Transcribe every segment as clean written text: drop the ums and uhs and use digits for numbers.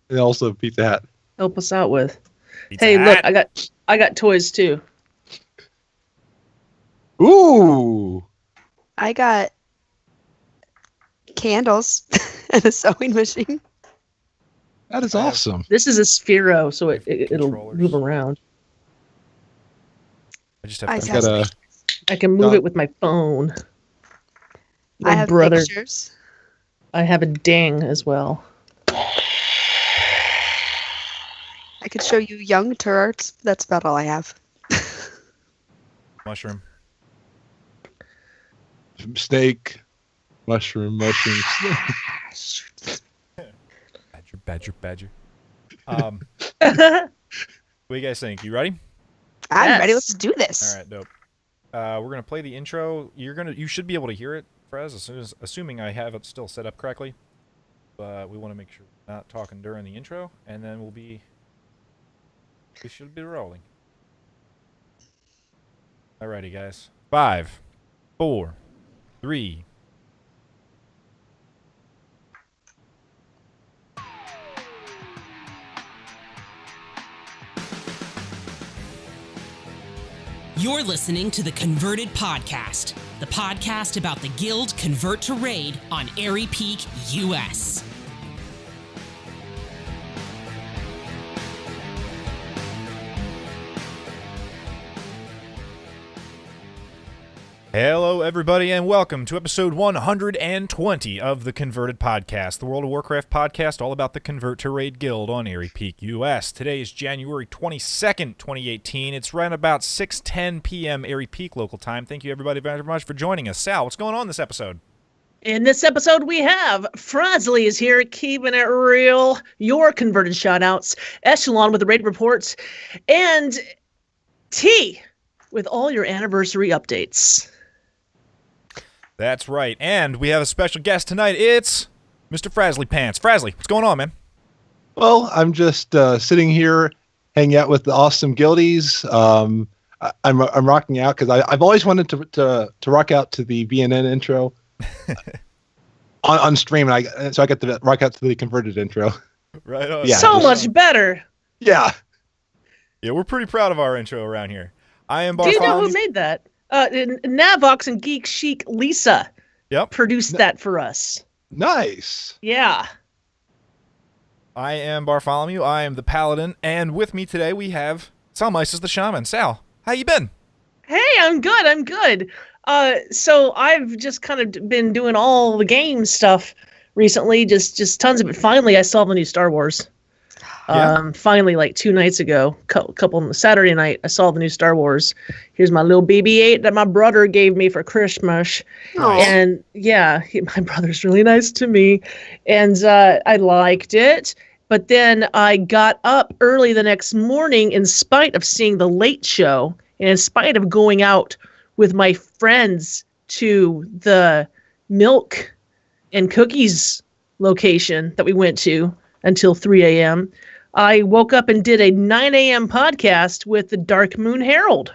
And also Pizza Hat. Help us out with. Pizza Hey, Hat. look, I got toys too. Ooh. I got candles and a sewing machine. That is I have- awesome. This is a Sphero, so it'll Controllers. move around. I just have I to. got a I can move it with my phone. I have brother. pictures. I have a ding as well. I could show you young Turarts. That's about all I have. Mushroom. snake, mushroom, snake. Badger. What do you guys think? You ready? I'm Yes. ready. Let's do this. All right, dope. We're gonna play the intro. You should be able to hear it, Fraz, assuming I have it still set up correctly. But we want to make sure we're not talking during the intro, and then we should be rolling. Alrighty, guys. 5, 4, 3. You're listening to the Converted Podcast, the podcast about the Guild Convert to Raid on Airy Peak, US. Hello, everybody, and welcome to episode 120 of the Converted Podcast, the World of Warcraft podcast all about the Convert to Raid Guild on Airy Peak, US. Today is January 22nd, 2018. It's right about 6:10 p.m. Airy Peak local time. Thank you, everybody, very much for joining us. Sal, what's going on this episode? In this episode, we have Frazley is here, keeping it real. Your converted shoutouts, Eshelon with the raid reports, and T with all your anniversary updates. That's right, and we have a special guest tonight. It's Mr. Frazley Pants. Frazley, what's going on, man? Well, I'm just sitting here, hanging out with the awesome guildies. I'm rocking out because I've always wanted to rock out to the BNN intro on stream, and so I got to rock out to the converted intro. Right on. Yeah. So much better. Yeah. Yeah, we're pretty proud of our intro around here. I am Do you know Barfolomew. who made that? Navox and Geek Chic Lisa Yep. produced that for us. Nice. Yeah. I am Barfolomew. I am the Paladin, and with me today we have Salmice the Shaman. Sal, how you been? Hey, I'm good. So I've just kind of been doing all the game stuff recently, just tons of it. Finally, I saw the new Star Wars. Yeah. Finally, like 2 nights ago, couple on Saturday night, I saw the new Star Wars. Here's my little BB-8 that my brother gave me for Christmas. Aw. And yeah, my brother's really nice to me. And I liked it. But then I got up early the next morning in spite of seeing the late show and in spite of going out with my friends to the milk and cookies location that we went to until 3 a.m. I woke up and did a 9 a.m. podcast with the Dark Moon Herald.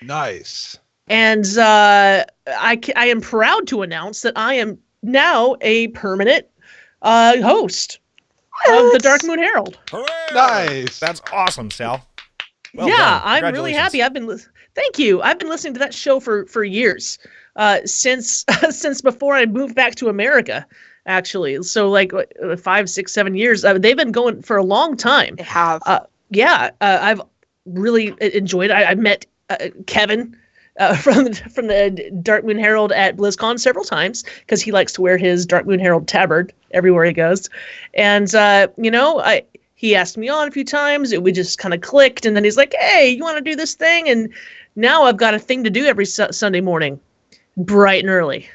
Nice. And I am proud to announce that I am now a permanent host of the Dark Moon Herald. Hooray! Nice. That's awesome, Sal. Well Yeah, done. I'm really happy. Thank you. I've been listening to that show for years, since before I moved back to America. Actually, so like 5, 6, 7 years. They've been going for a long time. They have. I've really enjoyed it. I met Kevin from the Dark Moon Herald at BlizzCon several times because he likes to wear his Dark Moon Herald tabard everywhere he goes, and he asked me on a few times. We just kind of clicked, and then he's like, "Hey, you want to do this thing?" And now I've got a thing to do every Sunday morning, bright and early.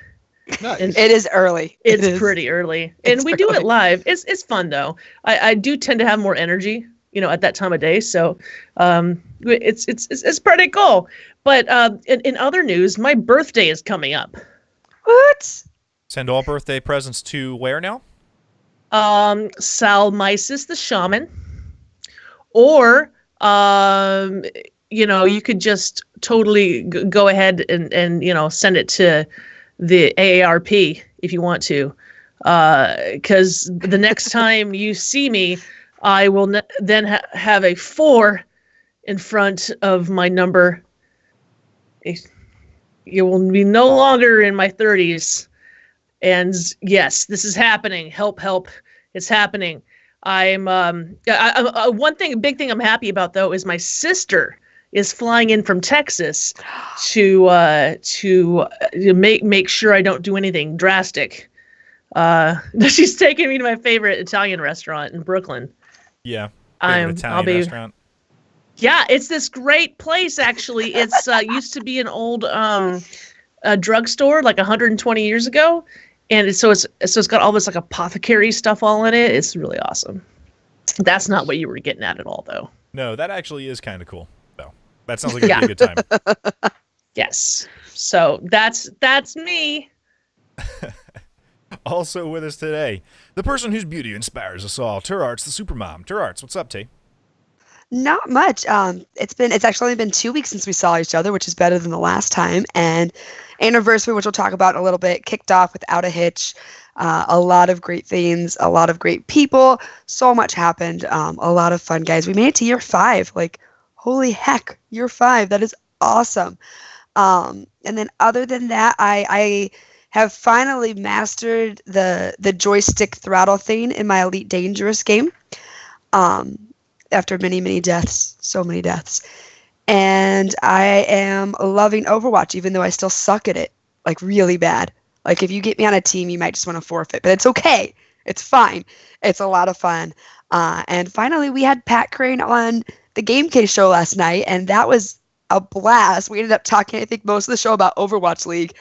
Nice. And It is early. it's pretty early, and It's we do early. it live. It's fun though. I do tend to have more energy, at that time of day. So, it's pretty cool. But in other news, my birthday is coming up. What? Send all birthday presents to where now? Salmice the Shaman, or you could just totally go ahead and send it to the AARP if you want to, because the next time you see me, I will then have a 4 in front of my number. You will be no longer in my 30s. And yes, this is happening. Help, help. It's happening. Big thing I'm happy about, though, is my sister is flying in from Texas to make sure I don't do anything drastic. She's taking me to my favorite Italian restaurant in Brooklyn. Yeah, Italian restaurant. Yeah, it's this great place, actually. It's used to be an old drugstore like 120 years ago. And it's got all this like apothecary stuff all in it. It's really awesome. That's not what you were getting at all, though. No, that actually is kind of cool, though. That sounds like it'd be a good time. Yes. So that's me. Also with us today, the person whose beauty inspires us all, Turarts, the supermom. Turarts, what's up, T? Not much. It's actually only been 2 weeks since we saw each other, which is better than the last time. And anniversary, which we'll talk about in a little bit, kicked off without a hitch. A lot of great things, a lot of great people. So much happened. A lot of fun, guys. We made it to year 5. Like, holy heck, year 5. That is awesome. And then other than that, I have finally mastered the joystick throttle thing in my Elite Dangerous game. After many, many deaths, so many deaths. And I am loving Overwatch, even though I still suck at it, like really bad. Like if you get me on a team, you might just want to forfeit, but it's okay. It's fine. It's a lot of fun. And finally, we had Pat Crane on the Game Case show last night, and that was a blast. We ended up talking, I think, most of the show about Overwatch League,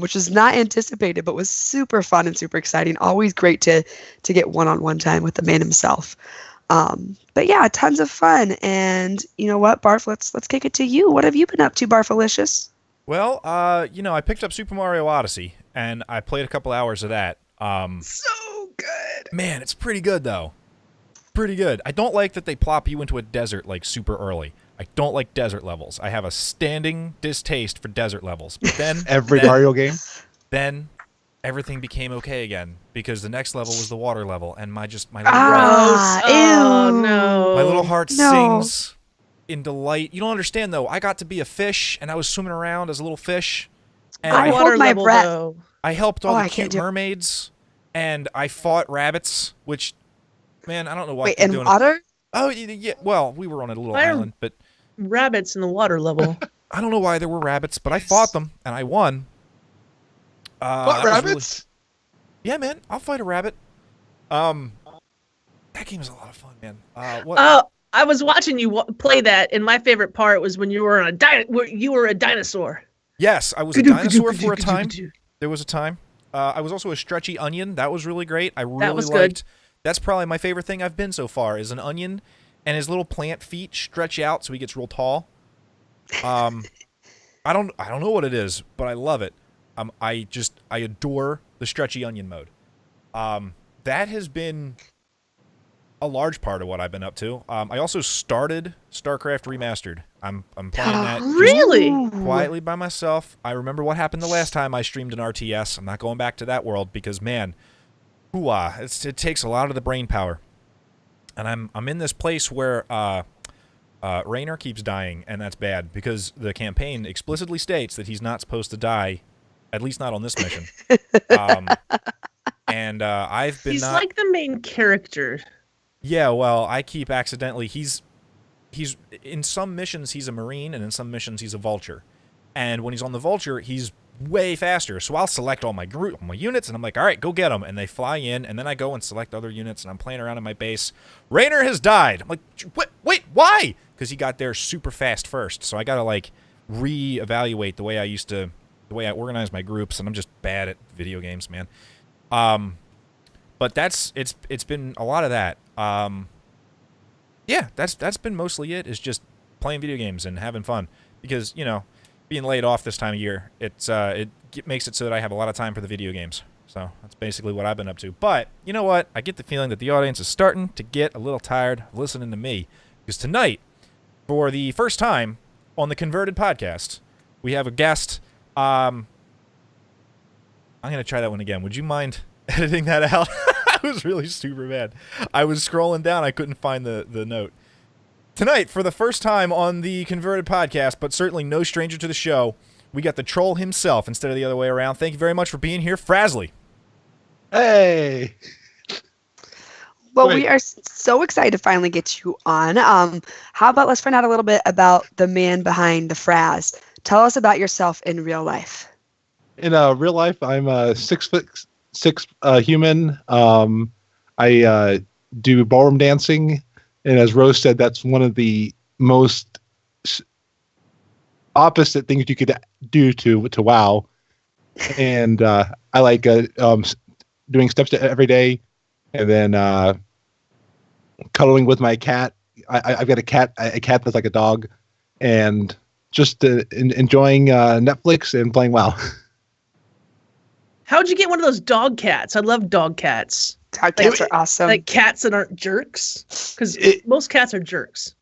which was not anticipated, but was super fun and super exciting. Always great to get one-on-one time with the man himself. But yeah, tons of fun. And you know what, Barf, let's kick it to you. What have you been up to, Barfolicious? Well, I picked up Super Mario Odyssey, and I played a couple hours of that. So good. Man, it's pretty good, though. Pretty good. I don't like that they plop you into a desert, like, super early. I don't like desert levels. I have a standing distaste for desert levels. But then... Mario game? Then... everything became okay again because the next level was the water level, and my little my little heart sings in delight. You don't understand though. I got to be a fish, and I was swimming around as a little fish. And I hold my breath. I helped all the cute mermaids, and I fought rabbits. Which, man, I don't know why. Wait, in water? Oh yeah. Well, we were on a little island, but rabbits in the water level. I don't know why there were rabbits, but I fought them and I won. What, rabbits? Yeah, man, I'll fight a rabbit. That game is a lot of fun, man. I was watching you play that, and my favorite part was when you were a dinosaur. Yes, I was a dinosaur for a time. There was a time. I was also a stretchy onion. That was really great. I really liked. Good. That's probably my favorite thing I've been so far. Is an onion, and his little plant feet stretch out so he gets real tall. I don't know what it is, but I love it. I adore the stretchy onion mode. That has been a large part of what I've been up to. I also started StarCraft Remastered. I'm playing that really quietly by myself. I remember what happened the last time I streamed an RTS. I'm not going back to that world because, man, it takes a lot of the brain power. And I'm in this place where Raynor keeps dying, and that's bad because the campaign explicitly states that he's not supposed to die. At least not on this mission. And I've been. He's like the main character. Yeah, well, I keep accidentally. He's in some missions he's a Marine, and in some missions he's a Vulture. And when he's on the Vulture, he's way faster. So I'll select all my units, and I'm like, all right, go get them. And they fly in, and then I go and select other units, and I'm playing around in my base. Raynor has died. I'm like, wait, why? Because he got there super fast first. So I gotta like reevaluate the way I used to. The way I organize my groups, and I'm just bad at video games, man. But it's been a lot of that. Yeah, that's been mostly it. Is just playing video games and having fun because being laid off this time of year, it makes it so that I have a lot of time for the video games. So that's basically what I've been up to. But you know what? I get the feeling that the audience is starting to get a little tired of listening to me because tonight, for the first time on the Converted podcast, we have a guest. I'm going to try that one again. Would you mind editing that out? It was really super bad. I was scrolling down. I couldn't find the note. Tonight, for the first time on the Converted podcast, but certainly no stranger to the show, we got the troll himself instead of the other way around. Thank you very much for being here, Frazley. Hey. Well, we are so excited to finally get you on. How about let's find out a little bit about the man behind the Fraz. Tell us about yourself in real life. In real life, I'm a 6'6" human. I do ballroom dancing, and as Rose said, that's one of the most opposite things you could do to WoW. And I like doing steps every day, and then cuddling with my cat. I've got a cat that's like a dog, and just enjoying Netflix and playing WoW. How'd you get one of those dog cats? I love dog cats. Dog cats are awesome. Like cats that aren't jerks? Because most cats are jerks.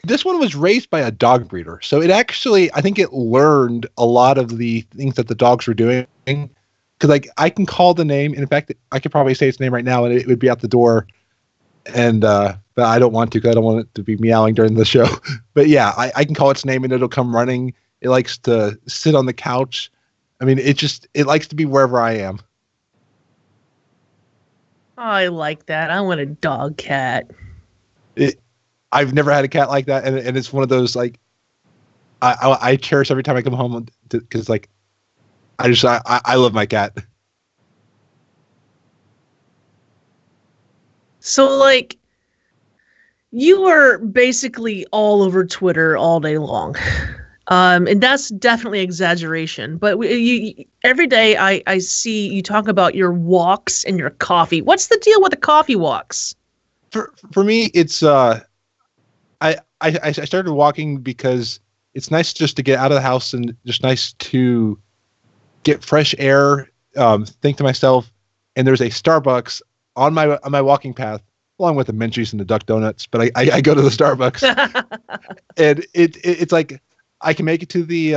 This one was raised by a dog breeder. So it actually, I think it learned a lot of the things that the dogs were doing. Because like I can call the name. In fact, I could probably say its name right now and it would be out the door. And but I don't want to because I don't want it to be meowing during the show. But yeah, I can call its name and it'll come running. It likes to sit on the couch. I mean, it likes to be wherever I am. I like that. I want a dog cat. I've never had a cat like that, and it's one of those like I cherish every time I come home because like I love my cat. So like, you are basically all over Twitter all day long. And that's definitely exaggeration. But every day I see you talk about your walks and your coffee. What's the deal with the coffee walks? For me, it's I started walking because it's nice just to get out of the house and just nice to get fresh air. Think to myself, and there's a Starbucks on my walking path, along with the Menchie's and the Duck Donuts. But I go to the Starbucks, and it's like. I can make it to the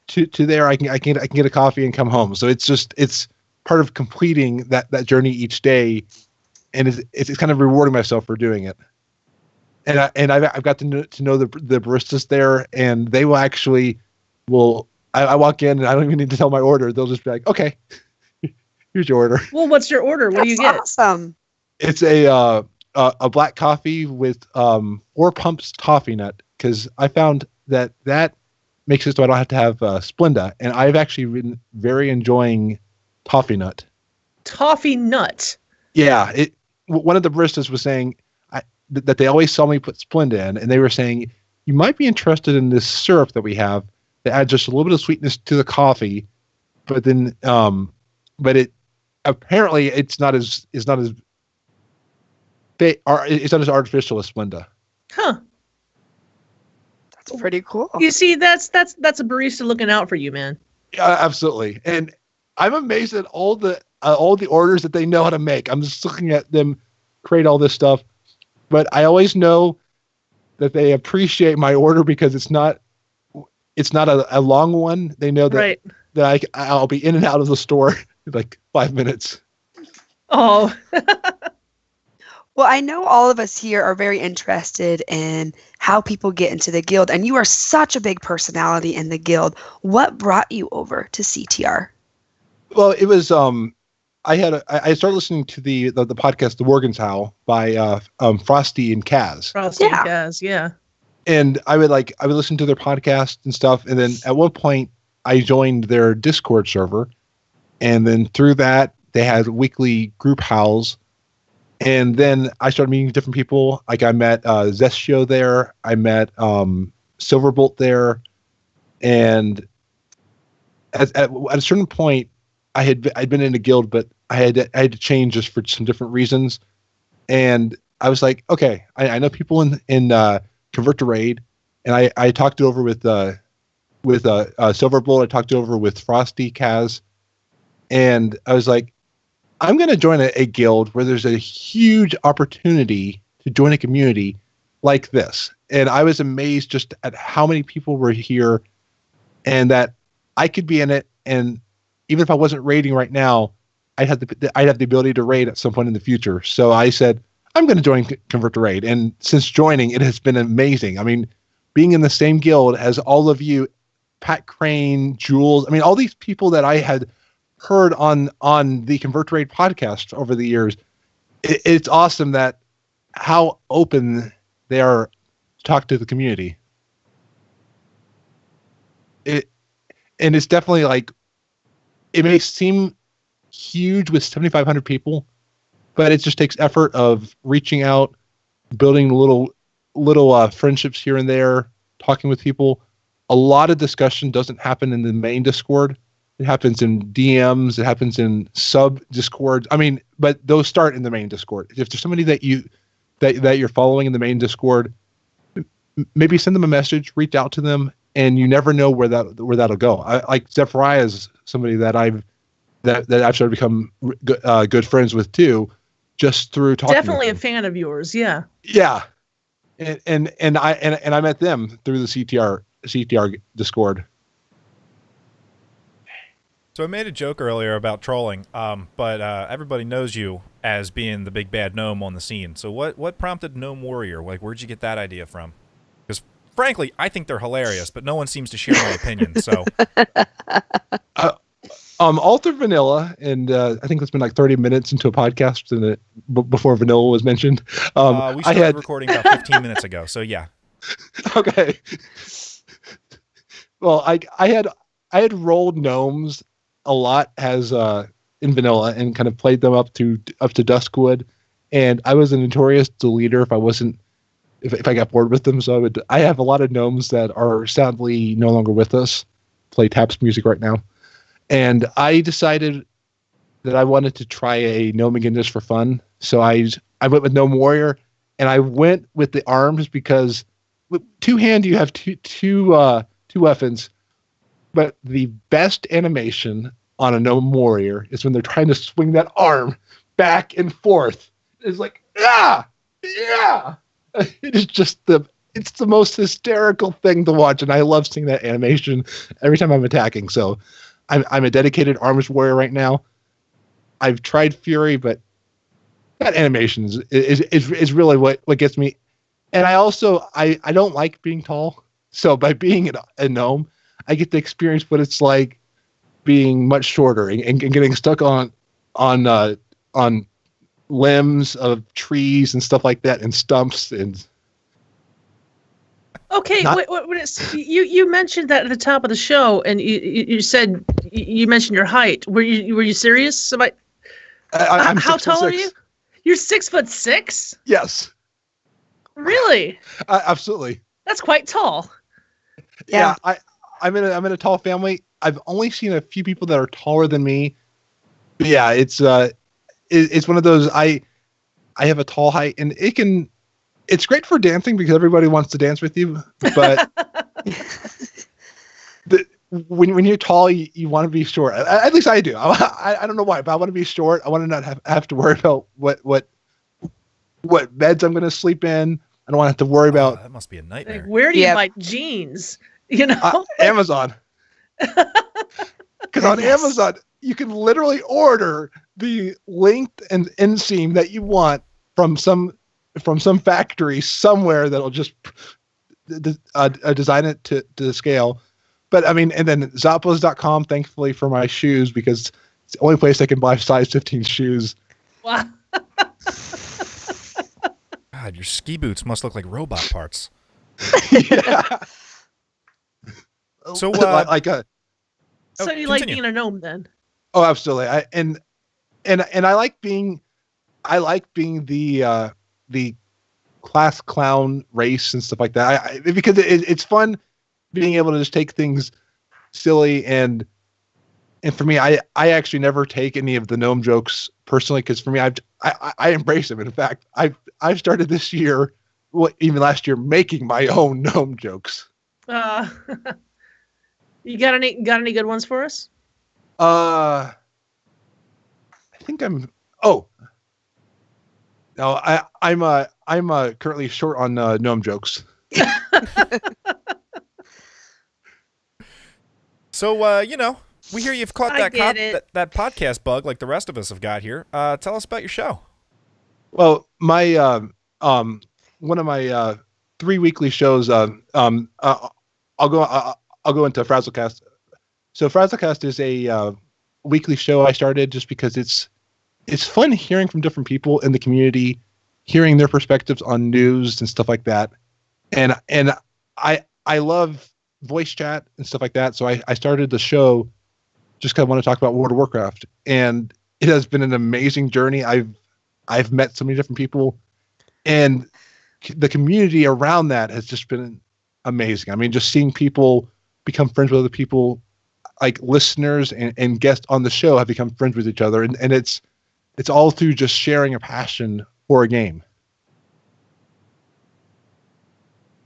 to there. I can get a coffee and come home. So it's part of completing that journey each day, and it's kind of rewarding myself for doing it. And I've got to know the baristas there, and they will actually I walk in and I don't even need to tell my order. They'll just be like, okay, here's your order. Well, what's your order? What do you get? Awesome. It's a black coffee with 4 pumps toffee nut because I found that makes it so I don't have to have Splenda, and I've actually been very enjoying toffee nut. Toffee nut. Yeah, one of the baristas was saying that they always saw me put Splenda in, and they were saying you might be interested in this syrup that we have that adds just a little bit of sweetness to the coffee, but then but it apparently it's not as artificial as Splenda. Huh. That's pretty cool. You see, that's a barista looking out for you, man. Yeah, absolutely. And I'm amazed at all the orders that they know how to make. I'm just looking at them create all this stuff, but I always know that they appreciate my order because it's not a long one. They know that right. that I'll be in and out of the store in like 5 minutes. Oh. Well, I know all of us here are very interested in how people get into the guild, and you are such a big personality in the guild. What brought you over to CTR? Well, it was I started listening to the podcast The Worgen's Howl by Frosty and Kaz. Frosty and Kaz, yeah. And I would listen to their podcast and stuff, and then at one point I joined their Discord server, and then through that they had weekly group howls. And then I started meeting different people. Like I met Zestio there. I met Silverbolt there. And at a certain point, I'd been in a guild, but I had to change just for some different reasons. And I was like, okay, I know people in Convert to Raid, and I talked it over with Silverbolt. I talked it over with Frosty, Kaz, and I was like, I'm going to join a guild where there's a huge opportunity to join a community like this. And I was amazed just at how many people were here and that I could be in it. And even if I wasn't raiding right now, I'd have the ability to raid at some point in the future. So I said, I'm going to join Convert to Raid. And since joining, it has been amazing. I mean, being in the same guild as all of you, Pat Crane, Jules, I mean, all these people that I had heard on the Convert to Raid podcast over the years, it's awesome that how open they are to talk to the community. And it's definitely like, it may seem huge with 7,500 people, but it just takes effort of reaching out, building little friendships here and there, talking with people. A lot of discussion doesn't happen in the main Discord. It happens in DMs. It happens in sub Discords. I mean, but those start in the main Discord. If there's somebody that you're following in the main Discord, maybe send them a message, reach out to them, and you never know where that'll go. Like Zephyriah is somebody that I've started to become good friends with too, just through talking. Definitely a fan of yours, yeah. Yeah, and I met them through the CTR Discord. So I made a joke earlier about trolling, but everybody knows you as being the big bad gnome on the scene. So what prompted Gnome Warrior? Like, where'd you get that idea from? Because frankly, I think they're hilarious, but no one seems to share my opinion. So, all through Vanilla, and I think it's been like 30 minutes into a podcast, and before Vanilla was mentioned. We started recording about 15 minutes ago. So yeah. Okay. Well, I had rolled gnomes a lot as in Vanilla and kind of played them up to Duskwood, and I was a notorious deleter if I got bored with them. So I have a lot of gnomes that are sadly no longer with us. Play Taps music right now, and I decided that I wanted to try a gnome again just for fun. So I went with Gnome Warrior, and I went with the arms because with two hand you have two weapons. But the best animation on a Gnome Warrior is when they're trying to swing that arm back and forth. It's like, yeah. It is just it's the most hysterical thing to watch, and I love seeing that animation every time I'm attacking. So I'm a dedicated arms warrior right now. I've tried Fury, but that animation is really what gets me. And I also I don't like being tall. So by being a gnome, I get to experience what it's like being much shorter and getting stuck on limbs of trees and stuff like that, and stumps and. Okay, you mentioned that at the top of the show, and you said you mentioned your height. Were you serious? I'm how tall 6'6". are you? You're 6'6". Yes. Really? Absolutely. That's quite tall. Yeah. I'm in a tall family. I've only seen a few people that are taller than me. But yeah, it's one of those. I have a tall height, and it's great for dancing because everybody wants to dance with you. But when you're tall, you want to be short. At least I do. I don't know why, but I want to be short. I want to not have to worry about what beds I'm going to sleep in. I don't want to have to worry about. That must be a nightmare. Like, where do you buy jeans? You know, Amazon. Because on Amazon, you can literally order the length and inseam that you want from some factory somewhere that'll just design it to scale. But I mean, and then Zappos.com, thankfully, for my shoes, because it's the only place I can buy size 15 shoes. Wow. God, your ski boots must look like robot parts. Yeah. So, So you like continue. being a gnome then? Oh, absolutely. I like being the class clown race and stuff like that. Because it's fun being able to just take things silly, and for me, I actually never take any of the gnome jokes personally, because for me, I embrace them. In fact, I've started this year, even last year, making my own gnome jokes. You got any good ones for us? I think I'm. Oh, no, I'm currently short on gnome jokes. So We hear you've caught that podcast bug like the rest of us have got here. Tell us about your show. Well, my one of my 3 weekly shows. I'll go into Frazlecast. So Frazlecast is a weekly show I started just because it's fun hearing from different people in the community, hearing their perspectives on news and stuff like that. And I love voice chat and stuff like that. So I started the show just because I want to talk about World of Warcraft, and it has been an amazing journey. I've met so many different people, and the community around that has just been amazing. I mean, just seeing people become friends with other people, like listeners and guests on the show have become friends with each other. And it's all through just sharing a passion for a game.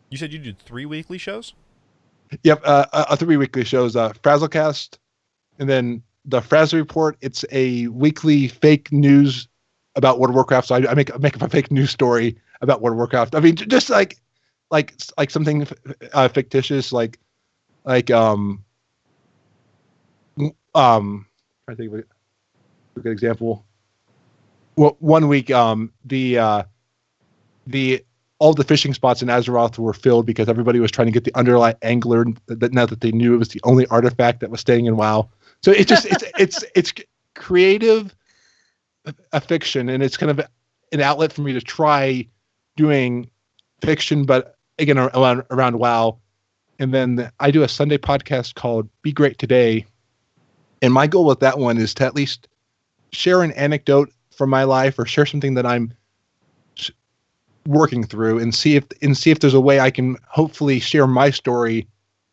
You said you did 3 weekly shows? Yep. 3 weekly shows, Frazlecast, and then the Frazley Report. It's a weekly fake news about World of Warcraft. So I make up a fake news story about World of Warcraft. I mean, just like something fictitious, I think of a good example. Well, 1 week, the all the fishing spots in Azeroth were filled because everybody was trying to get the Underlight Angler. Now that they knew it was the only artifact that was staying in WoW, so it's creative fiction, and it's kind of an outlet for me to try doing fiction, but again around WoW. And then I do a Sunday podcast called Be Great Today. And my goal with that one is to at least share an anecdote from my life or share something that I'm working through and see if there's a way I can hopefully share my story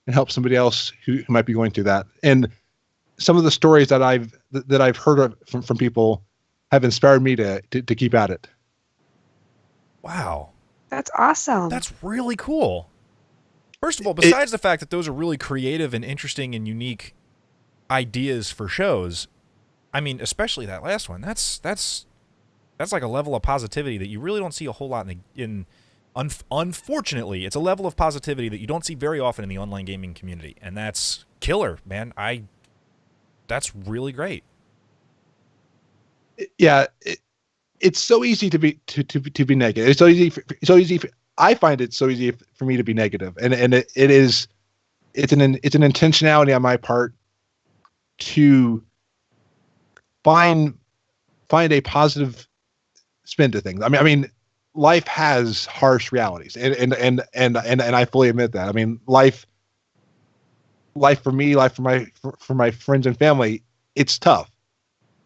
and help somebody else who might be going through that. And some of the stories that I've heard of from people have inspired me to keep at it. Wow. That's awesome. That's really cool. First of all, besides the fact that those are really creative and interesting and unique ideas for shows, I mean, especially that last one, that's like a level of positivity that you really don't see a whole lot unfortunately, it's a level of positivity that you don't see very often in the online gaming community, and that's killer, man. That's really great. Yeah, it's so easy to be negative. It's so easy. I find it so easy for me to be negative, and it's an intentionality on my part to find a positive spin to things. I mean, life has harsh realities, and I fully admit that. I mean, life for me, life for my friends and family, it's tough.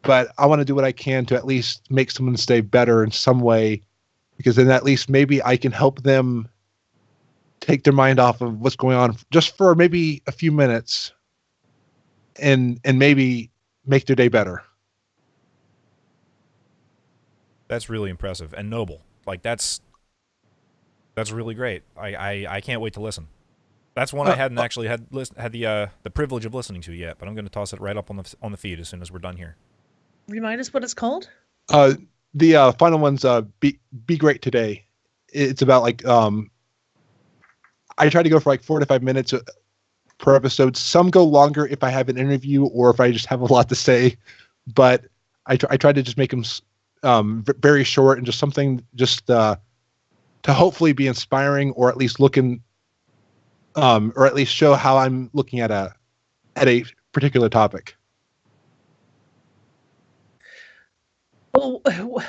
But I want to do what I can to at least make someone stay better in some way, because then at least maybe I can help them take their mind off of what's going on just for maybe a few minutes, and maybe make their day better. That's really impressive and noble. Like that's really great. I can't wait to listen. That's one I hadn't actually had the privilege of listening to yet, but I'm going to toss it right up on the feed as soon as we're done here. Remind us what it's called. The final one's Be Great Today. It's about I try to go for 4 to 5 minutes per episode. Some go longer if I have an interview or if I just have a lot to say, but I try to just make them very short and just something to hopefully be inspiring, or at least or at least show how I'm looking at a particular topic. Well,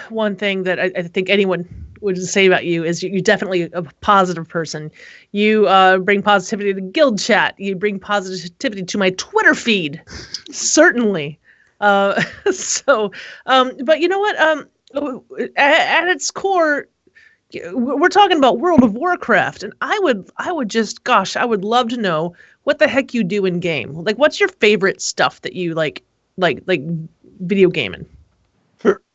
one thing that I think anyone would say about you is you're definitely a positive person. You bring positivity to Guild Chat. You bring positivity to my Twitter feed, certainly. But you know what? At its core, we're talking about World of Warcraft, and I would love to know what the heck you do in game. Like, what's your favorite stuff that you like video gaming?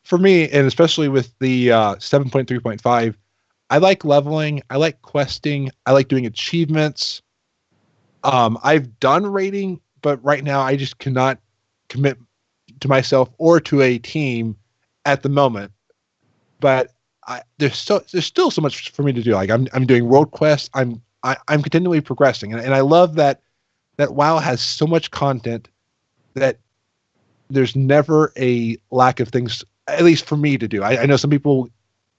For me, and especially with the 7.3.5, I like leveling. I like questing. I like doing achievements. I've done raiding, but right now I just cannot commit to myself or to a team at the moment. But there's still so much for me to do. Like I'm doing world quests. I'm continually progressing, and I love that WoW has so much content that there's never a lack of things, at least for me, to do. I know some people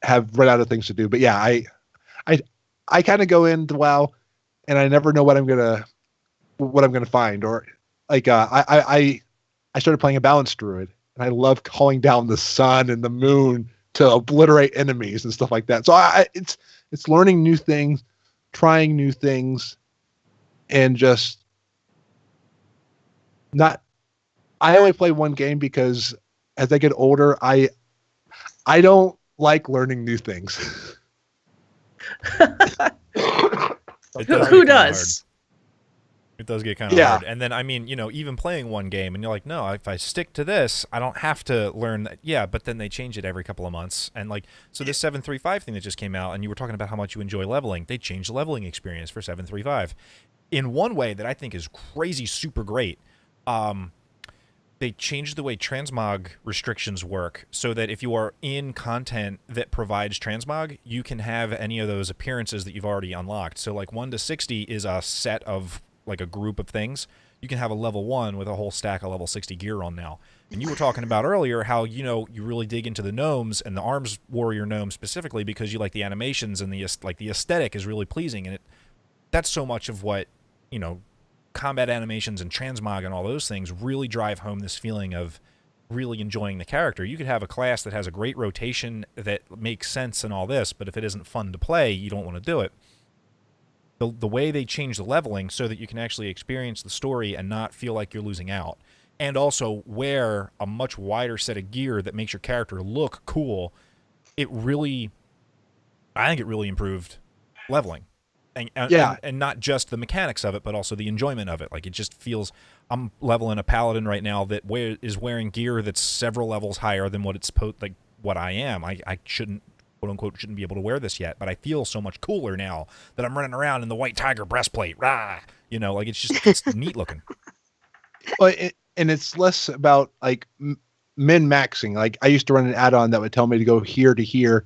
have run out of things to do, but yeah, I kind of go into WoW and I never know what I'm gonna find. Or like I started playing a balanced druid and I love calling down the sun and the moon to obliterate enemies and stuff like that. So it's learning new things, trying new things, and just not. I only play one game because as I get older, I don't like learning new things. Who does? It does get kind of hard. And then, I mean, even playing one game and you're like, no, if I stick to this, I don't have to learn that. Yeah, but then they change it every couple of months. And so this 735 thing that just came out, and you were talking about how much you enjoy leveling, they changed the leveling experience for 735 in one way that I think is crazy super great. They changed the way transmog restrictions work so that if you are in content that provides transmog, you can have any of those appearances that you've already unlocked. So 1 to 60 is a set of a group of things. You can have a level 1 with a whole stack of level 60 gear on now. And you were talking about earlier how, you really dig into the gnomes and the arms warrior gnome specifically because you like the animations and the aesthetic is really pleasing. And that's so much of what, combat animations and transmog and all those things really drive home this feeling of really enjoying the character. You could have a class that has a great rotation that makes sense and all this, but if it isn't fun to play, you don't want to do it. The way they change the leveling so that you can actually experience the story and not feel like you're losing out, and also wear a much wider set of gear that makes your character look cool, I think it really improved leveling. And not just the mechanics of it, but also the enjoyment of it. It just feels, I'm leveling a paladin right now that is wearing gear that's several levels higher than what it's what I am. I shouldn't, quote unquote, shouldn't be able to wear this yet, but I feel so much cooler now that I'm running around in the white tiger breastplate. Rah! It's neat looking. Well, and it's less about min-maxing. I used to run an add-on that would tell me to go here to here,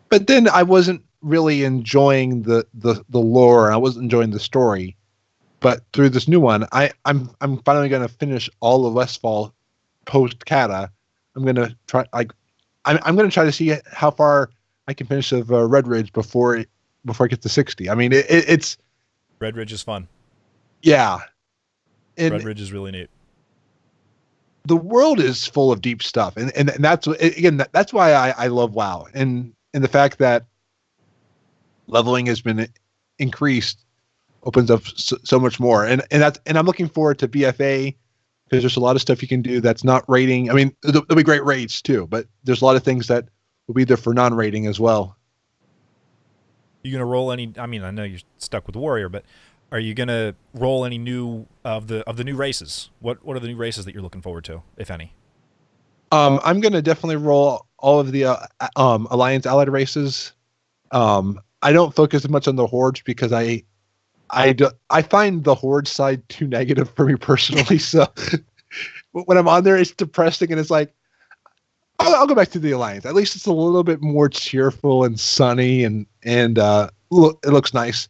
but then I wasn't really enjoying the lore. I wasn't enjoying the story. But through this new one, I'm finally going to finish all of Westfall post Kata. I'm going to try I'm going to try to see how far I can finish of Red Ridge before it gets to 60. I mean, it's Red Ridge is fun. Yeah. And Red Ridge is really neat. The world is full of deep stuff, and that's that's why I love WoW, and the fact that leveling has been increased opens up so much more, and I'm looking forward to BFA because there's a lot of stuff you can do that's not raiding. I mean, there'll be great raids too, but there's a lot of things that will be there for non-raiding as well. You gonna roll any? I mean, I know you're stuck with Warrior, but are you gonna roll any new of the new races? What are the new races that you're looking forward to, if any? I'm gonna definitely roll all of the Alliance Allied races. I don't focus as much on the hordes because I find the horde side too negative for me personally. So when I'm on there, it's depressing, and it's I'll go back to the Alliance. At least it's a little bit more cheerful and sunny, and it looks nice.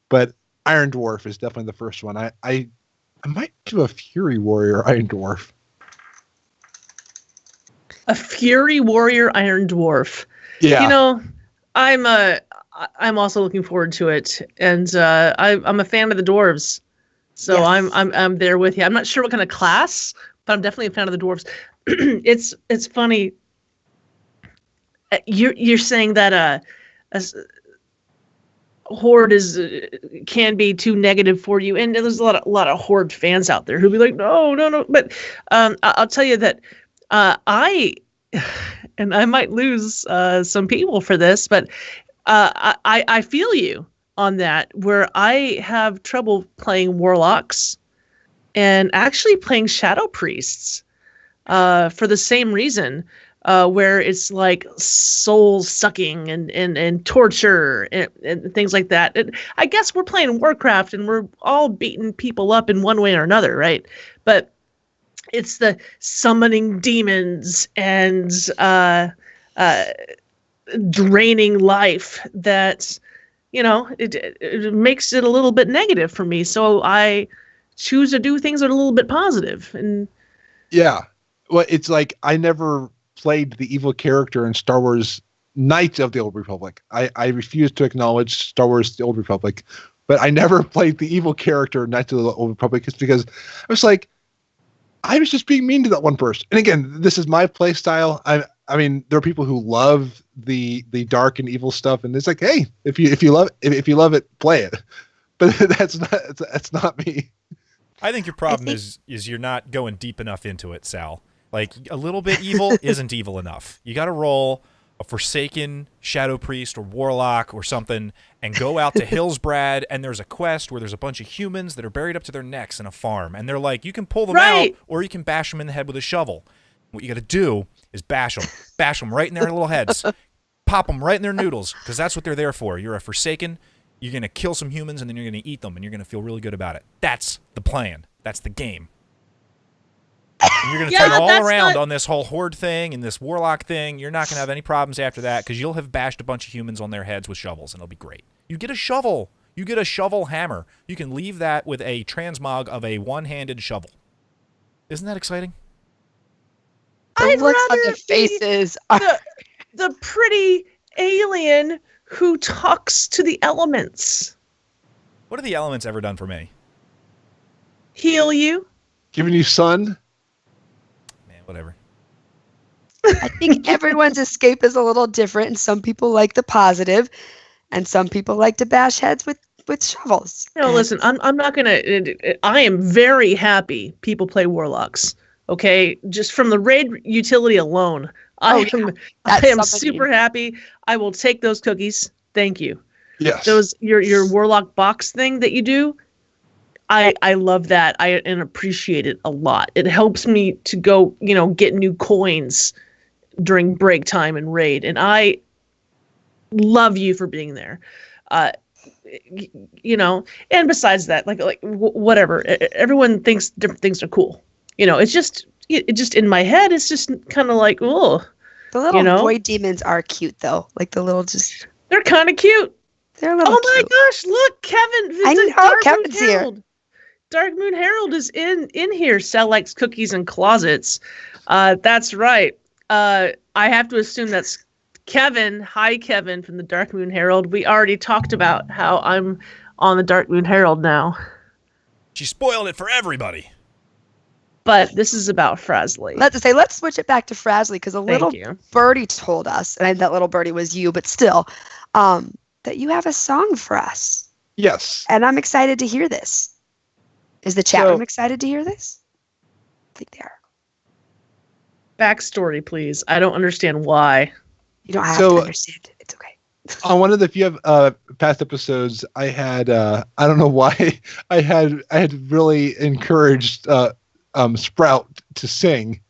But Iron Dwarf is definitely the first one. I might do a Fury Warrior Iron Dwarf. A Fury Warrior Iron Dwarf. Yeah. I'm also looking forward to it, and I'm a fan of the dwarves, so yes. I'm there with you. I'm not sure what kind of class, but I'm definitely a fan of the dwarves. It's funny. You're saying that a horde can be too negative for you, and there's a lot of horde fans out there who'll be like, no. But I'll tell you that I might lose some people for this, but I feel you on that, where I have trouble playing warlocks and actually playing shadow priests for the same reason, where it's soul sucking and torture and things like that. And I guess we're playing Warcraft and we're all beating people up in one way or another, right? But it's the summoning demons and draining life that it makes it a little bit negative for me, so I choose to do things that are a little bit positive. And Yeah. Well, it's like I never played the evil character in Star Wars Knights of the Old Republic. I refuse to acknowledge Star Wars The Old Republic, but I never played the evil character in Knights of the Old Republic. It's because I was like, I was just being mean to that one person. And again, this is my play style. I mean, there are people who love the dark and evil stuff, and it's like, hey, if you love it, play it. But that's not me. I think your problem is you're not going deep enough into it, Sal. Like, a little bit evil isn't evil enough. You got to roll a Forsaken Shadow Priest or Warlock or something and go out to Hillsbrad, and there's a quest where there's a bunch of humans that are buried up to their necks in a farm, and they're like, you can pull them out or you can bash them in the head with a shovel. What you got to do is bash them right in their little heads, pop them right in their noodles, because that's what they're there for. You're a Forsaken. You're going to kill some humans, and then you're going to eat them, and you're going to feel really good about it. That's the plan. That's the game. And you're going to turn all around on this whole horde thing and this warlock thing. You're not going to have any problems after that because you'll have bashed a bunch of humans on their heads with shovels, and it'll be great. You get a shovel. You get a shovel hammer. You can leave that with a transmog of a one-handed shovel. Isn't that exciting? The looks on their faces are... the pretty alien who talks to the elements. What have the elements ever done for me? Heal you. Giving you sun. Man, whatever. I think everyone's escape is a little different, and some people like the positive, and some people like to bash heads with shovels. No, listen, I'm not gonna. I am very happy people play warlocks. Okay, just from the raid utility alone, I am super happy. I will take those cookies. Thank you. Yes. Those your warlock box thing that you do. I love that. And appreciate it a lot. It helps me to go, get new coins during break time and raid. And I love you for being there. And besides that, like whatever. Everyone thinks different things are cool. It's just in my head. It's just kind of like, oh. The little void demons are cute though. Like the little They're kind of cute. They're a little cute. My gosh! Look, Kevin. I know Kevin's here. Dark Moon Herald is in here. Sal likes cookies and closets. That's right. I have to assume that's Kevin. Hi, Kevin from the Dark Moon Herald. We already talked about how I'm on the Dark Moon Herald now. She spoiled it for everybody. But this is about Frazley. Let's switch it back to Frazley because a little birdie told us, and that little birdie was you, but still, that you have a song for us. Yes. And I'm excited to hear this. Is the chat room excited to hear this? I think they are. Backstory, please. I don't understand why. You don't have to understand. It's okay. On one of the few past episodes, I had I don't know why I had really encouraged Sprout to sing,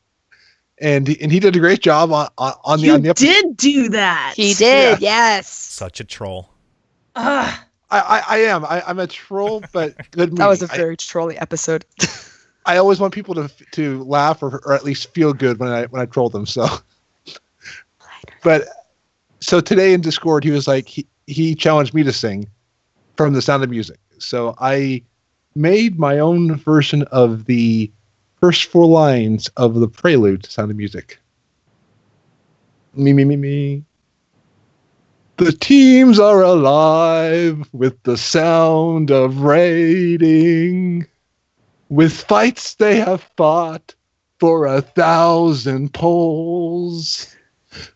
and he did a great job on the episode. Did do that. He did, yes. Such a troll. I am. I'm a troll, but good movie. That was a very trolly episode. I always want people to laugh or at least feel good when I troll them. So, but so today in Discord, he was like he challenged me to sing from The Sound of Music. So I made my own version of the first 4 lines of the prelude to Sound of Music. Me. The teams are alive with the sound of raiding. With fights they have fought for 1,000 poles.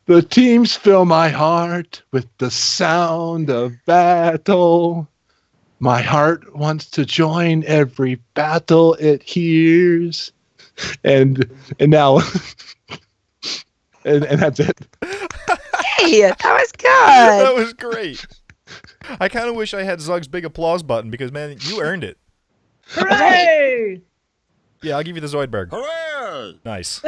The teams fill my heart with the sound of battle. My heart wants to join every battle it hears. And now and that's it. Hey, that was good. That was great. I kind of wish I had Zug's big applause button because, man, you earned it. Hooray! Yeah, I'll give you the Zoidberg. Hooray! Nice.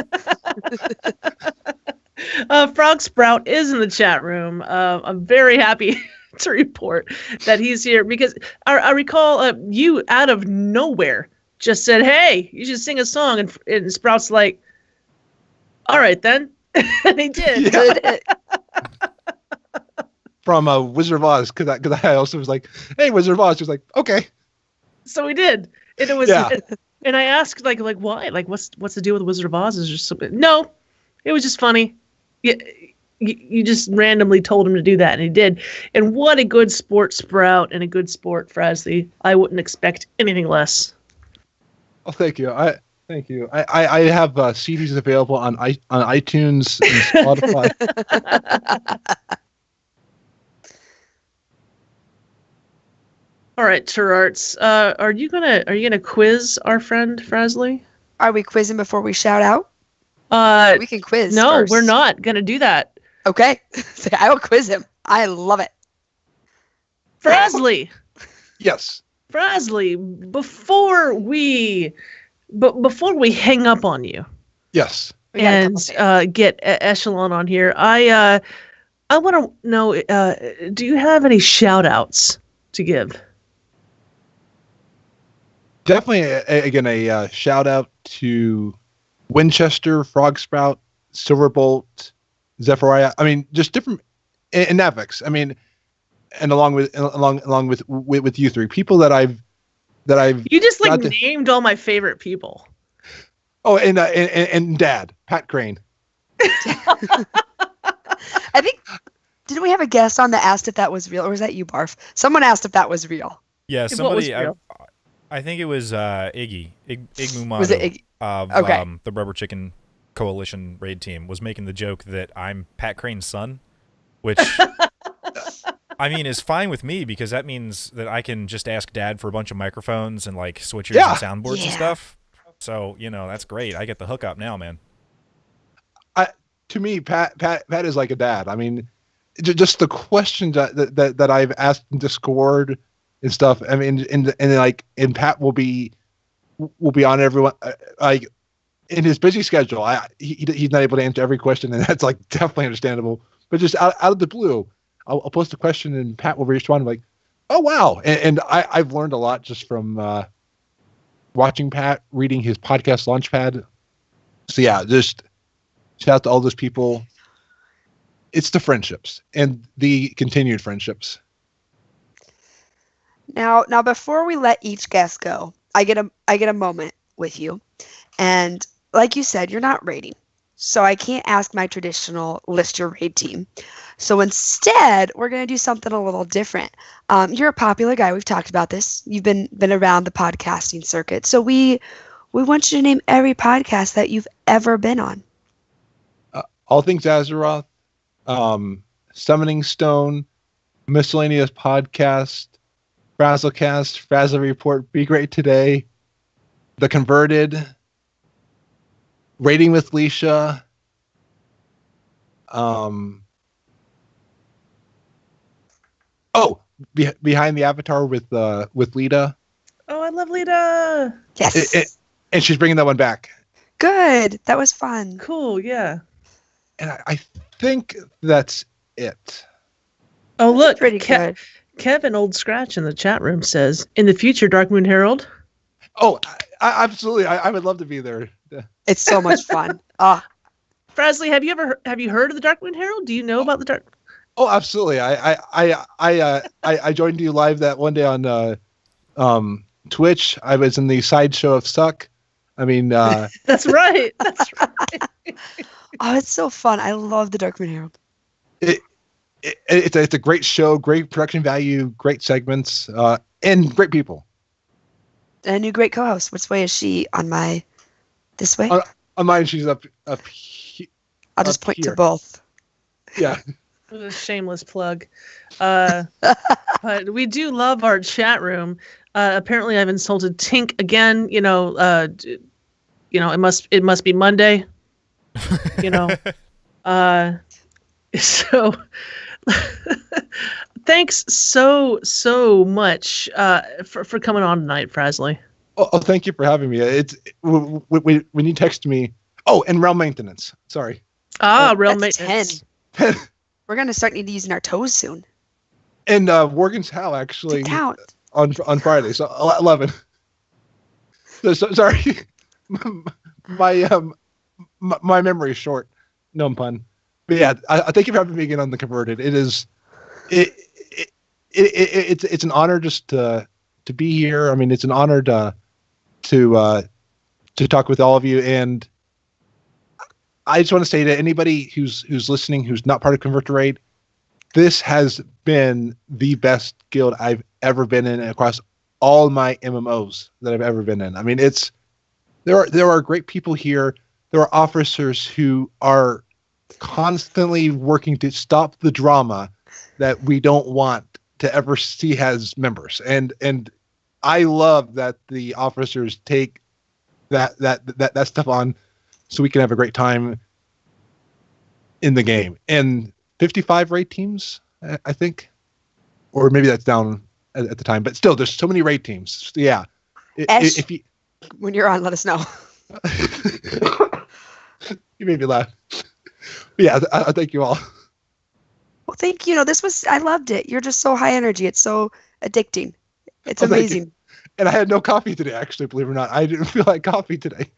Frog Sprout is in the chat room. I'm very happy to report that he's here because I recall you out of nowhere just said, "Hey, you should sing a song," and Sprout's like, "All right then," and he did. Yeah. From Wizard of Oz, because I also was like, "Hey, Wizard of Oz," he was like, "Okay." So we did, and it was And I asked like why? Like what's the deal with Wizard of Oz? Is just something? No, it was just funny. Yeah, you just randomly told him to do that, and he did. And what a good sport, Sprout, and a good sport, Frazley. I wouldn't expect anything less. Oh, thank you. Thank you. I have CDs available on iTunes and Spotify. All right, Turarts. Are you gonna quiz our friend Frazley? Are we quizzing before we shout out? We can quiz. No, first. we're not gonna do that. Okay. I will quiz him. I love it. Frazley. Yes. Frazley, before we hang up on you Yes. and get Eshelon on here, I want to know, do you have any shout outs to give? Definitely, again, a shout out to Winchester, Frog Sprout, Silverbolt, Zephyriah. I mean, just different, and Navox. I mean, and along with you three people that I've You just named all my favorite people. Oh, and Dad, Pat Crane. I think, didn't we have a guest on that asked if that was real, or was that you, Barf? Someone asked if that was real. Yeah, somebody. I think it was Iggy Mumano. Was it Iggy? Of the Rubber Chicken Coalition raid team was making the joke that I'm Pat Crane's son, which I mean is fine with me because that means that I can just ask Dad for a bunch of microphones and like switchers and soundboards and stuff. So that's great. I get the hookup now, man. To me, Pat is like a dad. I mean, just the questions that I've asked in Discord and stuff. I mean, and Pat will be on everyone like in his busy schedule. He's not able to answer every question, and that's like definitely understandable. But just out of the blue, I'll post a question and Pat will respond like, "Oh wow!" And I've learned a lot just from watching Pat, reading his podcast Launchpad. So yeah, just shout out to all those people. It's the friendships and the continued friendships. Now before we let each guest go, I get a moment with you. And like you said, you're not raiding. So I can't ask my traditional list your raid team. So instead, we're going to do something a little different. You're a popular guy. We've talked about this. You've been around the podcasting circuit. So we want you to name every podcast that you've ever been on. All Things Azeroth, Summoning Stone, Miscellaneous Podcast, Frazzlecast, Frazley Report, Be Great Today, The Converted, Raiding with Leisha, Behind the Avatar with Lita. Oh, I love Lita. Yes. And she's bringing that one back. Good. That was fun. Cool, yeah. And I think that's it. Oh, look. Pretty good. Kevin Old Scratch in the chat room says, in the future, Dark Moon Herald. Oh, absolutely. I would love to be there. It's so much fun. Frazley, have you heard of the Dark Moon Herald? Do you know about the Dark? Oh, absolutely. I joined you live that one day on Twitch. I was in the sideshow of Suck. I mean, that's right. That's right. Oh, it's so fun. I love the Dark Moon Herald. It's a great show, great production value, great segments, and great people. And a new great co-host. Which way is she on my? This way? On mine, she's up here. I'll just point to both. Yeah. A shameless plug. But we do love our chat room. Apparently, I've insulted Tink again. It must be Monday. So thanks so much for coming on tonight, Frazley. Oh, thank you for having me. It's when you text me. Oh, and Realm Maintenance. Sorry. Realm Maintenance. 10. We're gonna start needing to using our toes soon. And Morgan's How actually on Friday, so 11. So sorry, my memory is short. No pun. But yeah, I thank you for having me again on The Converted. It's an honor just to be here. I mean, it's an honor to to talk with all of you. And I just want to say to anybody who's listening, who's not part of Convert to Raid, this has been the best guild I've ever been in across all my MMOs that I've ever been in. I mean, there are great people here. There are officers who are constantly working to stop the drama that we don't want to ever see as members. And I love that the officers take that stuff on so we can have a great time in the game. And 55 raid teams, I think, or maybe that's down at the time, but still there's so many raid teams. Yeah. Ash, If you, when you're on, let us know. you made me laugh. But yeah, I thank you all. Well, thank you. I loved it. You're just so high energy. It's so addicting. It's amazing. And I had no coffee today, actually, believe it or not. I didn't feel like coffee today.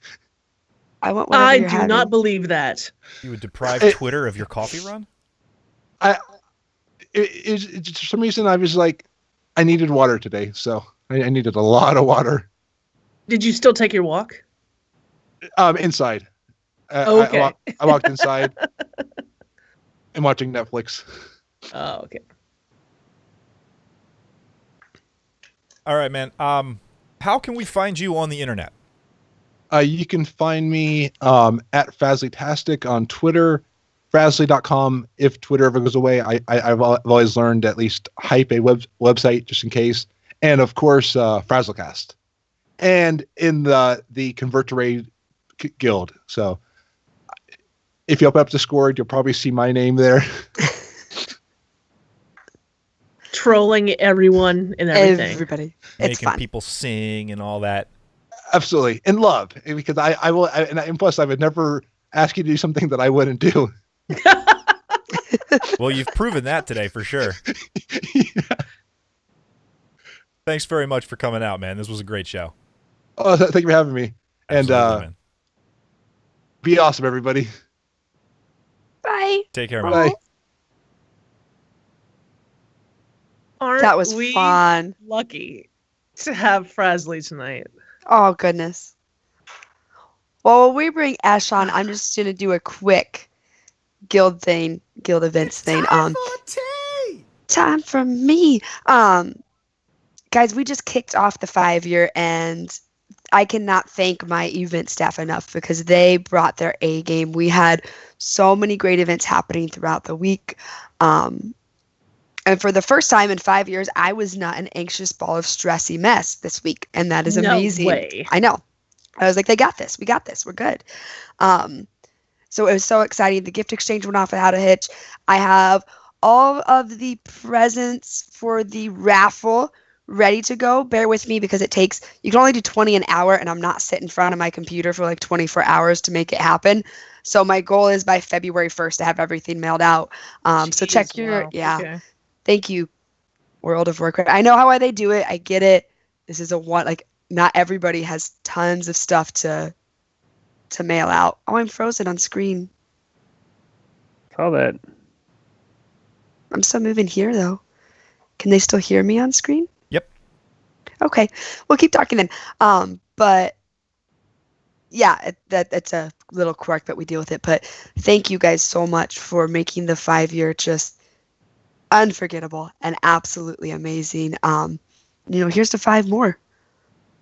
I want whatever I you're do having. not believe that. You would deprive Twitter of your coffee run? For some reason, I was like, I needed water today, so I needed a lot of water. Did you still take your walk? Inside. Okay. I walked inside and watching Netflix. Oh, okay. All right, man. How can we find you on the internet? You can find me at Frazley-tastic on Twitter, Frazley.com. If Twitter ever goes away, I've always learned to at least hype a website just in case. And of course, Frazzlecast. And in the Convert to Raid guild. So if you open up Discord, you'll probably see my name there. Trolling everyone and everything. Everybody. It's Making fun. people sing and all that. Absolutely. And love. Because I will, and plus I would never ask you to do something that I wouldn't do. Well, you've proven that today for sure. Yeah. Thanks very much for coming out, man. This was a great show. Oh, thank you for having me. Absolutely, And man. be awesome, everybody. Bye. Take care, man. Bye. Aren't That was we fun. lucky to have Frazley tonight? Oh, goodness. Well, when we bring Ash on, I'm just going to do a quick guild events thing. Time for me. Guys, we just kicked off the 5-year, and I cannot thank my event staff enough because they brought their A game. We had so many great events happening throughout the week. And for the first time in 5 years, I was not an anxious ball of stressy mess this week. And that is amazing. No way. I know. I was like, they got this. We got this. We're good. So it was so exciting. The gift exchange went off without a hitch. I have all of the presents for the raffle ready to go. Bear with me because you can only do 20 an hour, and I'm not sitting in front of my computer for like 24 hours to make it happen. So my goal is by February 1st to have everything mailed out. So check your, wow. Okay. Thank you, World of Warcraft. I know how they do it. I get it. This is not everybody has tons of stuff to mail out. Oh, I'm frozen on screen. Saw that. I'm still moving here, though. Can they still hear me on screen? Yep. Okay. We'll keep talking then. But yeah, that's a little quirk, but we deal with it. But thank you guys so much for making the 5-year just unforgettable and absolutely amazing. Here's to 5 more.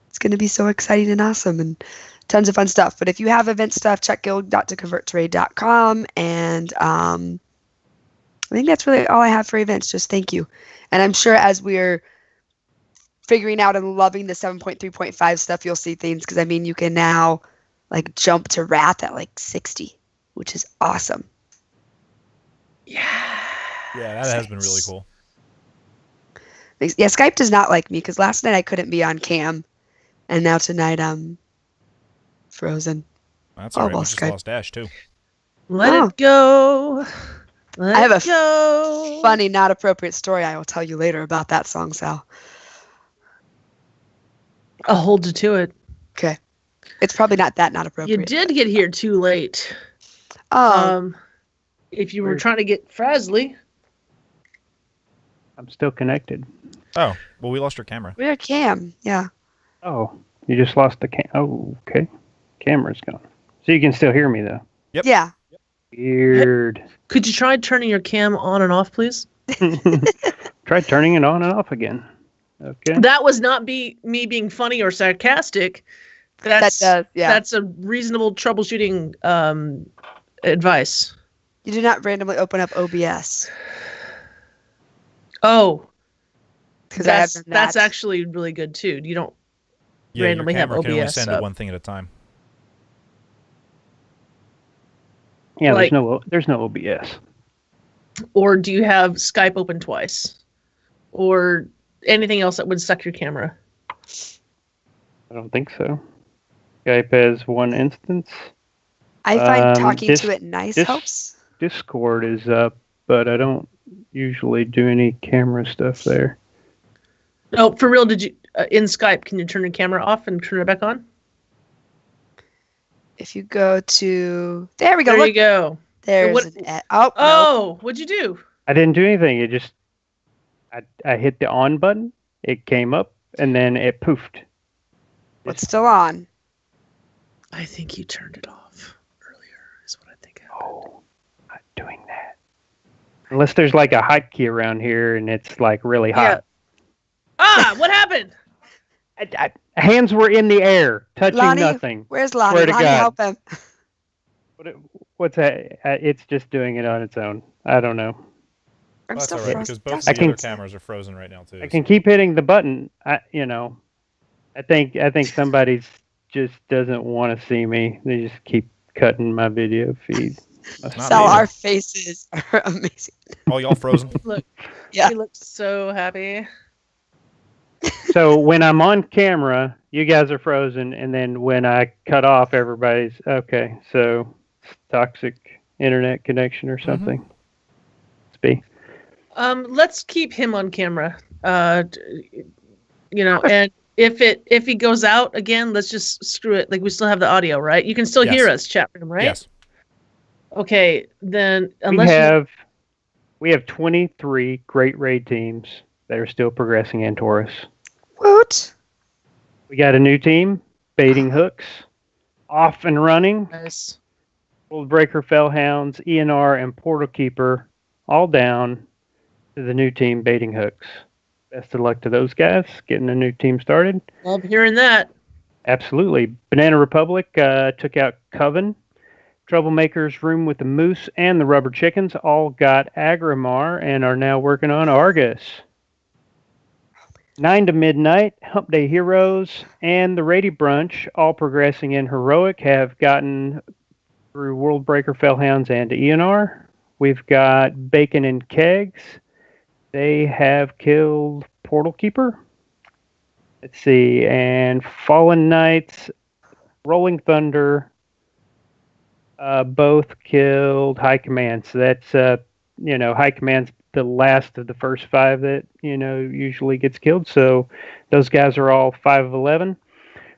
It's going to be so exciting and awesome and tons of fun stuff. But if you have event stuff, check guild.toconverttoraid.com. And I think that's really all I have for events. Just thank you. And I'm sure as we're figuring out and loving the 7.3.5 stuff, you'll see things. Because, you can now jump to Wrath at 60, which is awesome. Yeah. Yeah, that has been really cool. Yeah, Skype does not like me because last night I couldn't be on cam. And now tonight I'm frozen. That's all right. well, We just Skype. lost Ash, too. Let it go. I have a go. funny, not appropriate story I will tell you later about that song, Sal. I'll hold you to it. Okay. It's probably not appropriate. You did get here too late. Oh, If you were trying to get Frazley. I'm still connected. Oh, well, we lost our camera. we're Cam. Yeah. Oh, you just lost the cam. Oh, okay. camera's gone. So you can still hear me, though. Yep. Yeah. Weird. Could you try turning your cam on and off, please? Try turning it on and off again. Okay. That was not me being funny or sarcastic. That's a reasonable troubleshooting advice. You do not randomly open up OBS. Oh, Because that's actually really good too. You don't randomly your have camera can only OBS send up. it one thing at a time. Yeah, like- there's no OBS. Or do you have Skype open twice? Or anything else that would suck your camera? I don't think so. Skype has one instance. I find talking Dis- to it nice dis- helps. Discord is up, but I don't usually do any camera stuff there. No, for real. Did you in Skype? Can you turn your camera off and turn it back on? If you go to... There we go. There Look, you go. there's What- an... No. Oh, what'd you do? I didn't do anything. It just I hit the on button. It came up, and then it poofed. It's still on. I think you turned it off earlier. Is what I think happened. Oh, not doing that. Unless there's like a hotkey around here, and it's like really hot. Ah, what happened? Hands were in the air, touching Lonnie, nothing. Where's Lonnie? Swear to Lonnie, God. help him. What's that? It's just doing it on its own. I don't know. I'm Well, so that's all right, because both of frustrated. the other cameras are frozen right now too. I can keep hitting the button. I think somebody just doesn't want to see me. They just keep cutting my video feed. Not Sal, me. our faces are amazing. Oh, y'all frozen? Look, Yeah. he looks so happy. So when I'm on camera, you guys are frozen, and then when I cut off, everybody's okay. So it's toxic internet connection or something. Must be. Let's keep him on camera. And if he goes out again, let's just screw it. Like, we still have the audio, right? You can still Yes. hear us, chat room, right? Yes. Okay, then unless We have 23 great raid teams that are still progressing in Taurus. Woot. We got a new team, Baiting Hooks, off and running. Nice. World Breaker, Fellhounds, ENR, and Portal Keeper, all down to the new team, Baiting Hooks. Best of luck to those guys getting a new team started. Love hearing that. Absolutely. Banana Republic took out Coven. Troublemakers, Room with the Moose, and the Rubber Chickens all got Agrimar and are now working on Argus. 9 to Midnight, Hump Day Heroes, and the Rady Brunch, all progressing in Heroic, have gotten through World Breaker, Fellhounds, and ENR. We've got Bacon and Kegs. They have killed Portal Keeper. Let's see, and Fallen Knights, Rolling Thunder, both killed High Command. So that's, High Command's the last of the first 5 that, usually gets killed. So those guys are all 5 of 11.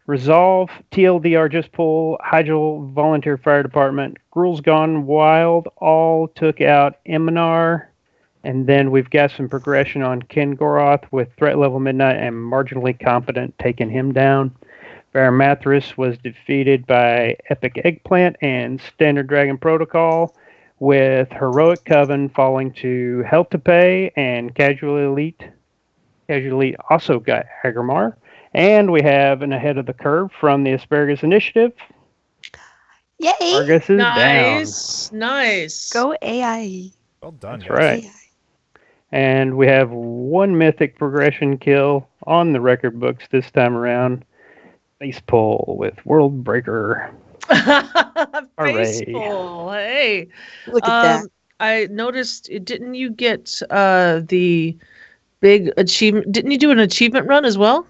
Resolve, TLDR Just Pull, Hydro Volunteer Fire Department, Gruel's Gone Wild, all took out Eminar. And then we've got some progression on Ken Goroth with Threat Level Midnight and Marginally Competent taking him down. Varamathras was defeated by Epic Eggplant and Standard Dragon Protocol, with Heroic Coven falling to Hell to Pay, and Casual Elite. Casual Elite also got Agrimar. And we have an ahead of the curve from the Asparagus Initiative. Yay. Argus is down. Nice. Go AI. Well done, That's guys. right. AI. And we have one mythic progression kill on the record books this time around. Face pull with World Breaker. Baseball. Hey. Look at that. I noticed, didn't you get the big achievement? Didn't you do an achievement run as well?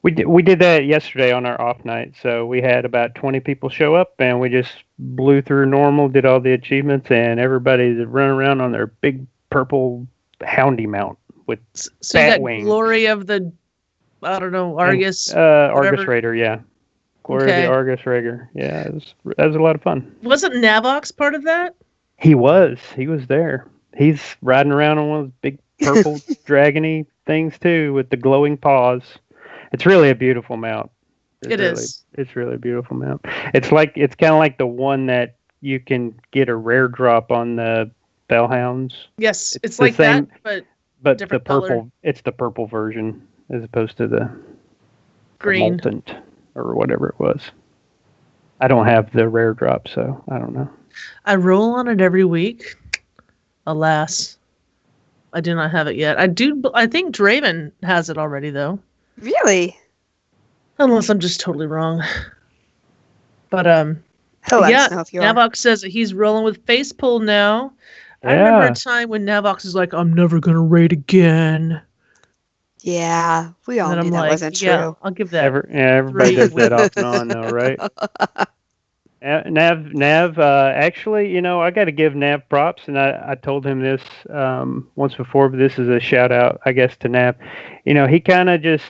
We did that yesterday on our off night. So we had about 20 people show up, and we just blew through normal, did all the achievements, and everybody's running around on their big purple houndy mount with So you bat got wings. Glory of the, I don't know, Argus. Argus whatever. Raider, yeah. Glory of Okay. the Argus Raider. Yeah, that was a lot of fun. Wasn't Navox part of that? He was there. He's riding around on one of those big purple dragony things too, with the glowing paws. It's really a beautiful mount. It is. It's really a beautiful map. It's kind of like the one that you can get a rare drop on the Bellhounds. Yes, it's like same, that, but the purple. Color. It's the purple version as opposed to the green molten or whatever it was. I don't have the rare drop, so I don't know. I roll on it every week. Alas, I do not have it yet. I think Draven has it already, though. Really? Unless I'm just totally wrong. But yeah, Navox says that he's rolling with Facepull now. Yeah. I remember a time when Navox is like, "I'm never gonna raid again." Yeah, we all knew that wasn't true. Yeah, I'll give that. Everybody does that off and on, though, right? Nav, actually, I got to give Nav props, and I told him this once before, but this is a shout out, I guess, to Nav. He kind of just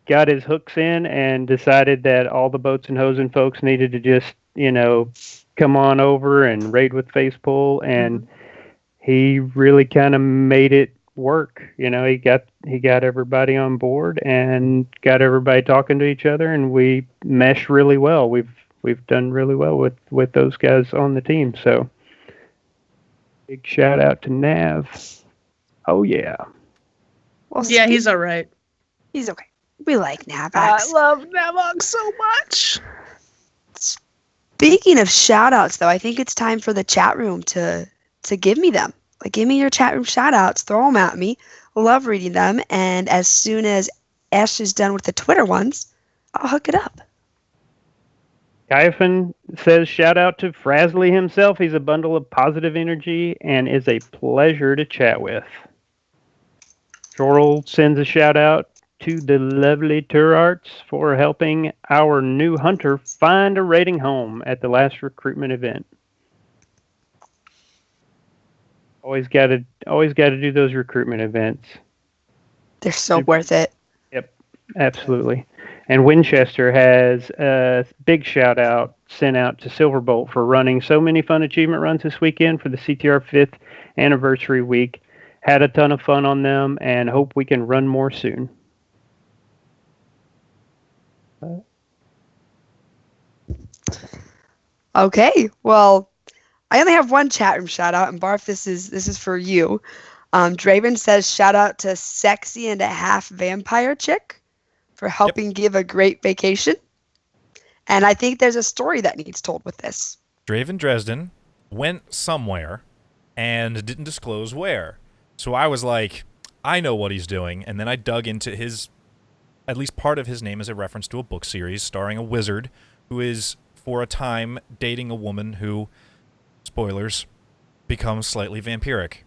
got his hooks in and decided that all the boats and hosen folks needed to just, come on over and raid with Facepull, and he really kind of made it work. He got everybody on board and got everybody talking to each other, and we mesh really well. We've done really well with those guys on the team. So big shout out to Nav. Oh yeah. Well, yeah, he's all right. He's okay. We like Navox. I love Navox so much. Speaking of shout outs, though, I think it's time for the chat room to give me them. Like, give me your chat room shout outs, throw them at me. Love reading them. And as soon as Ash is done with the Twitter ones, I'll hook it up. Kaifan says, shout out to Frazley himself. He's a bundle of positive energy and is a pleasure to chat with. Jorl sends a shout out to the lovely Turarts for helping our new hunter find a raiding home at the last recruitment event. Always got to do those recruitment events. They're so worth it. Yep, absolutely. And Winchester has a big shout out sent out to Silverbolt for running so many fun achievement runs this weekend for the CTR 5th anniversary week. Had a ton of fun on them and hope we can run more soon. Okay, well, I only have one chat room shout out, and Barf, this is for you. Draven says shout out to Sexy and a Half Vampire Chick for helping give a great vacation. And I think there's a story that needs told with this. Draven Dresden went somewhere and didn't disclose where. So I was like, I know what he's doing. And then I dug into at least part of his name as a reference to a book series starring a wizard who is, for a time, dating a woman who, spoilers, becomes slightly vampiric.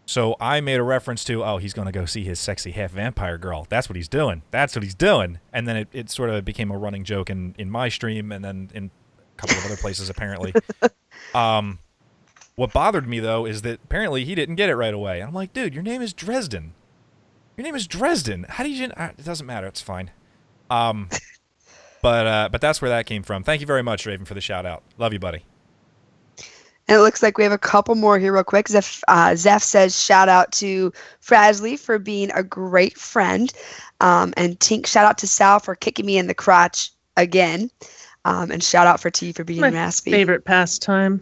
So I made a reference to, he's going to go see his sexy half-vampire girl. That's what he's doing. That's what he's doing. And then it sort of became a running joke in my stream and then in a couple of other places, apparently. What bothered me, though, is that apparently he didn't get it right away. And I'm like, dude, your name is Dresden. Your name is Dresden. How do you... It doesn't matter. It's fine. But that's where that came from. Thank you very much, Raven, for the shout-out. Love you, buddy. And it looks like we have a couple more here real quick. Zeph says shout out to Frazley for being a great friend. And Tink, shout out to Sal for kicking me in the crotch again. And shout out for T for being raspy. My favorite pastime.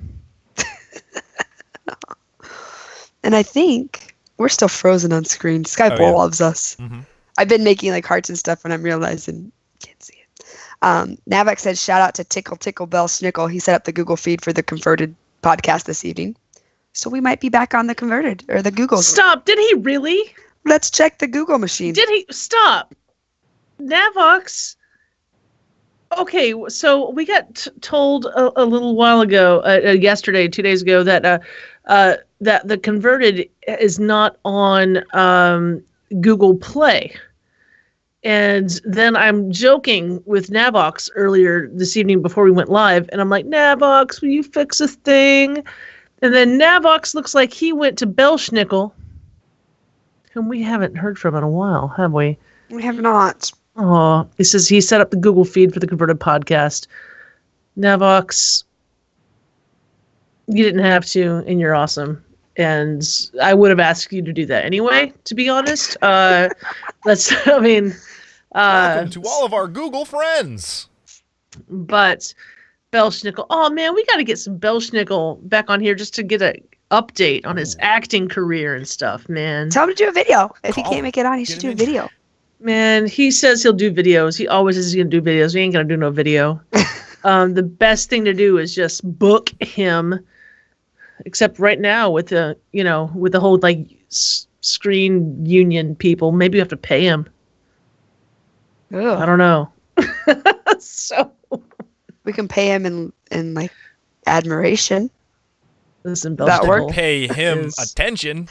And I think we're still frozen on screen. Skype loves us. Mm-hmm. I've been making like hearts and stuff when I'm realizing you can't see it. Navox says shout out to Tickle Tickle Bell Snickle. He set up the Google feed for the Converted podcast this evening. So we might be back on the Converted or the Google. Stop. Did he really? Let's check the Google machine. Did he? Stop. Navox. Okay, so we got told a little while ago, yesterday, 2 days ago, that that the Converted is not on Google Play. And then I'm joking with Navox earlier this evening before we went live, and I'm like, Navox, will you fix a thing? And then Navox looks like he went to Belschnickel, whom we haven't heard from in a while, have we? We have not. Oh, he says he set up the Google feed for the Converted podcast. Navox, you didn't have to, and you're awesome. And I would have asked you to do that anyway, to be honest. Welcome to all of our Google friends. But Belschnickel, oh man, we got to get some Belschnickel back on here just to get an update on his acting career and stuff, man. Tell him to do a video. If he can't make it on, he should do a video. Man, he says he'll do videos. He always says he's going to do videos. He ain't going to do no video. The best thing to do is just book him. Except right now with the, with the whole like screen union people, maybe you have to pay him. Ugh. I don't know. So we can pay him in like admiration. Listen, that work? Pay him attention.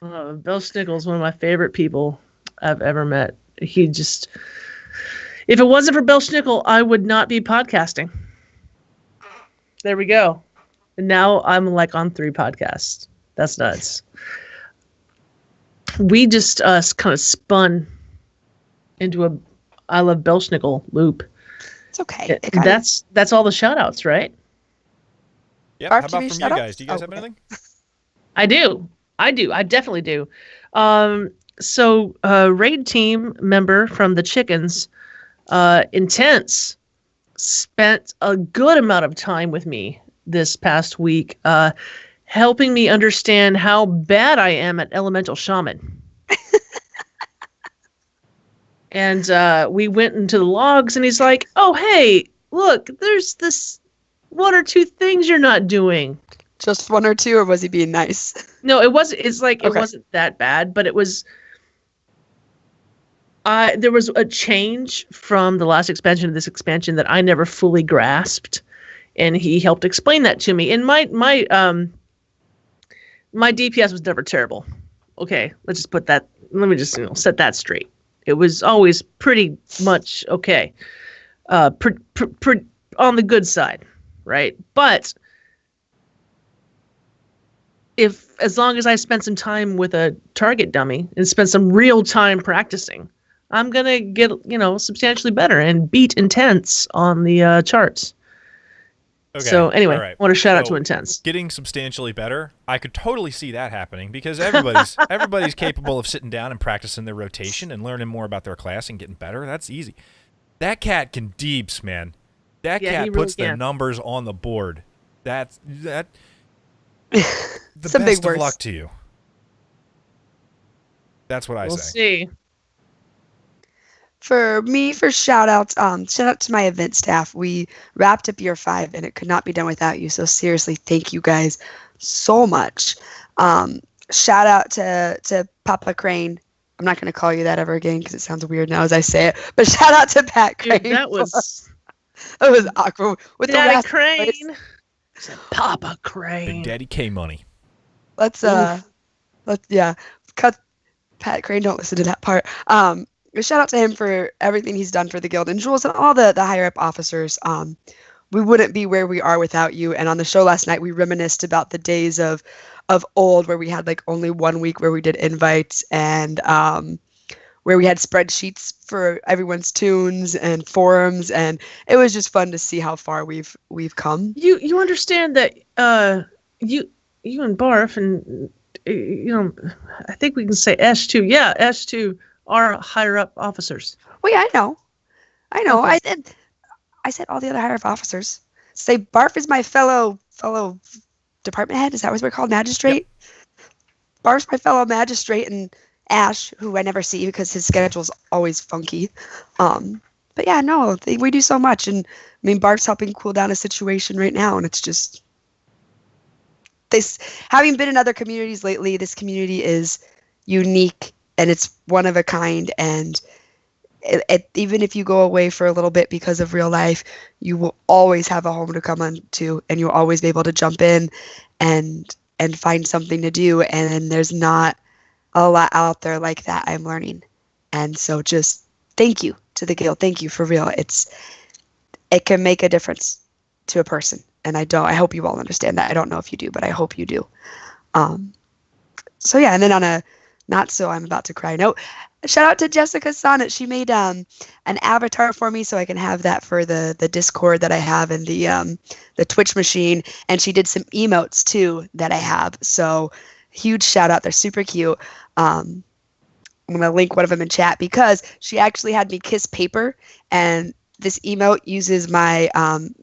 Bill Snickel's one of my favorite people I've ever met. He just, if it wasn't for Bill Schnickel, I would not be podcasting. There we go. And now I'm like on 3 podcasts. That's nuts. We just kind of spun into a I love Bill Schnickel loop. It's okay. That's all the shout outs, right? Yeah. How about from you guys? Do you guys have anything? I do. I definitely do. So raid team member from the Chickens, Intense, spent a good amount of time with me this past week, helping me understand how bad I am at Elemental Shaman. And we went into the logs, and he's like, "Oh, hey, look, there's this 1 or 2 things you're not doing." Just 1 or 2, or was he being nice? No, it wasn't. It's like It wasn't that bad, but it was. There was a change from the last expansion to this expansion that I never fully grasped, and he helped explain that to me. And my DPS was never terrible. Okay, let's just put that. Let me just set that straight. It was always pretty much okay, on the good side, right? But as long as I spent some time with a target dummy and spent some real time practicing, I'm gonna get substantially better and beat Intense on the charts. Okay. So anyway, I want to shout out to Intense. Getting substantially better, I could totally see that happening because everybody's capable of sitting down and practicing their rotation and learning more about their class and getting better. That's easy. That cat can deeps, man. That cat puts the numbers on the board. The best of luck to you. That's what I say. We'll see. For me, for shout-outs, shout out to my event staff. We wrapped up year 5, and it could not be done without you. So seriously, thank you guys so much. Shout out to Papa Crane. I'm not going to call you that ever again because it sounds weird now as I say it. But shout out to Pat Crane. Dude, that was awkward. With Daddy Crane. Papa Crane. Big Daddy K money. Let's cut Pat Crane. Don't listen to that part. Shout out to him for everything he's done for the guild, and Jules and all the higher up officers. We wouldn't be where we are without you. And on the show last night, we reminisced about the days of old where we had like only 1 week where we did invites and where we had spreadsheets for everyone's tunes and forums, and it was just fun to see how far we've come. You understand that you and Barf and I think we can say S2. Yeah, S2 are higher up officers. Well, yeah, I know. Okay. I said all the other higher up officers. Say Barf is my fellow department head. Is that what we're called? Magistrate? Yep. Barf's my fellow magistrate, and Ash, who I never see because his schedule's always funky. But yeah, no, we do so much. And I mean, Barf's helping cool down a situation right now, and it's just this. Having been in other communities lately, this community is unique and it's one of a kind. And even if you go away for a little bit because of real life, you will always have a home to come on to, and you'll always be able to jump in and find something to do. And there's not a lot out there like that, I'm learning. And so just thank you to the guild. Thank you for real. It can make a difference to a person. And I hope you all understand that. I don't know if you do, but I hope you do. So yeah, and then on a not so I'm about to cry note, shout out to Jessica Sonnet. She made an avatar for me so I can have that for the Discord that I have and the Twitch machine. And she did some emotes too that I have. So huge shout out. They're super cute. I'm going to link one of them in chat because she actually had me kiss paper, and this emote uses my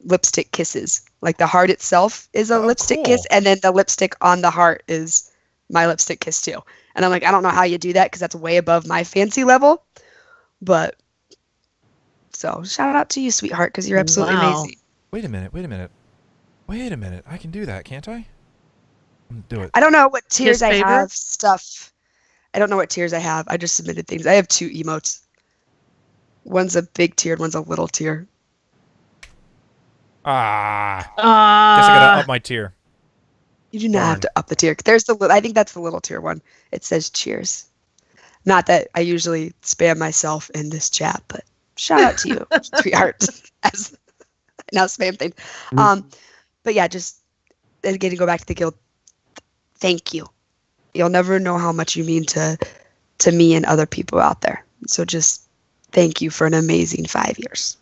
lipstick kisses. Like the heart itself is a lipstick kiss, and then the lipstick on the heart is my lipstick kiss too. And I'm like, I don't know how you do that because that's way above my fancy level. But so shout out to you, sweetheart, because you're absolutely amazing. Wait a minute. I can do that, can't I? Do it. I don't know what tiers I have stuff. I don't know what tiers I have. I just submitted things. I have 2 emotes. One's a big tier, one's a little tier. Guess I gotta up my tier. You do not have to up the tier. There's I think that's the little tier one. It says cheers. Not that I usually spam myself in this chat, but shout out to you, sweetheart. As now spam thing. But yeah, just again to go back to the guild. Thank you. You'll never know how much you mean to me and other people out there. So just thank you for an amazing 5 years.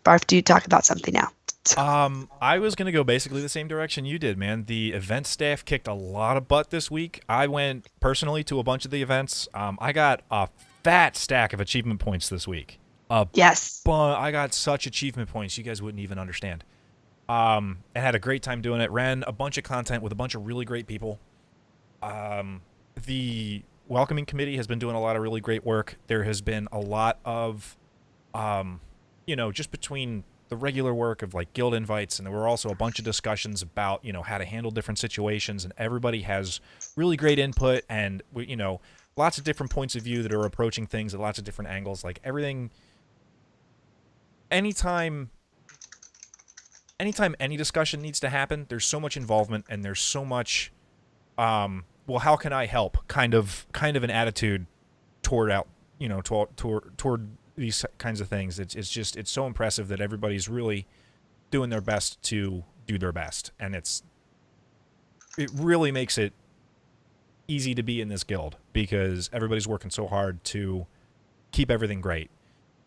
Barf, do you talk about something now? I was going to go basically the same direction you did, man. The event staff kicked a lot of butt this week. I went personally to a bunch of the events. I got a fat stack of achievement points this week. Yes. I got such achievement points you guys wouldn't even understand. And had a great time doing it. Ran a bunch of content with a bunch of really great people. The welcoming committee has been doing a lot of really great work. There has been a lot of, just between the regular work of like guild invites, and there were also a bunch of discussions about, how to handle different situations, and everybody has really great input and, lots of different points of view that are approaching things at lots of different angles. Like everything, anytime any discussion needs to happen, there's so much involvement and there's so much, well, how can I help? Kind of an attitude toward these kinds of things. It's so impressive that everybody's really doing their best to do their best, and it really makes it easy to be in this guild because everybody's working so hard to keep everything great.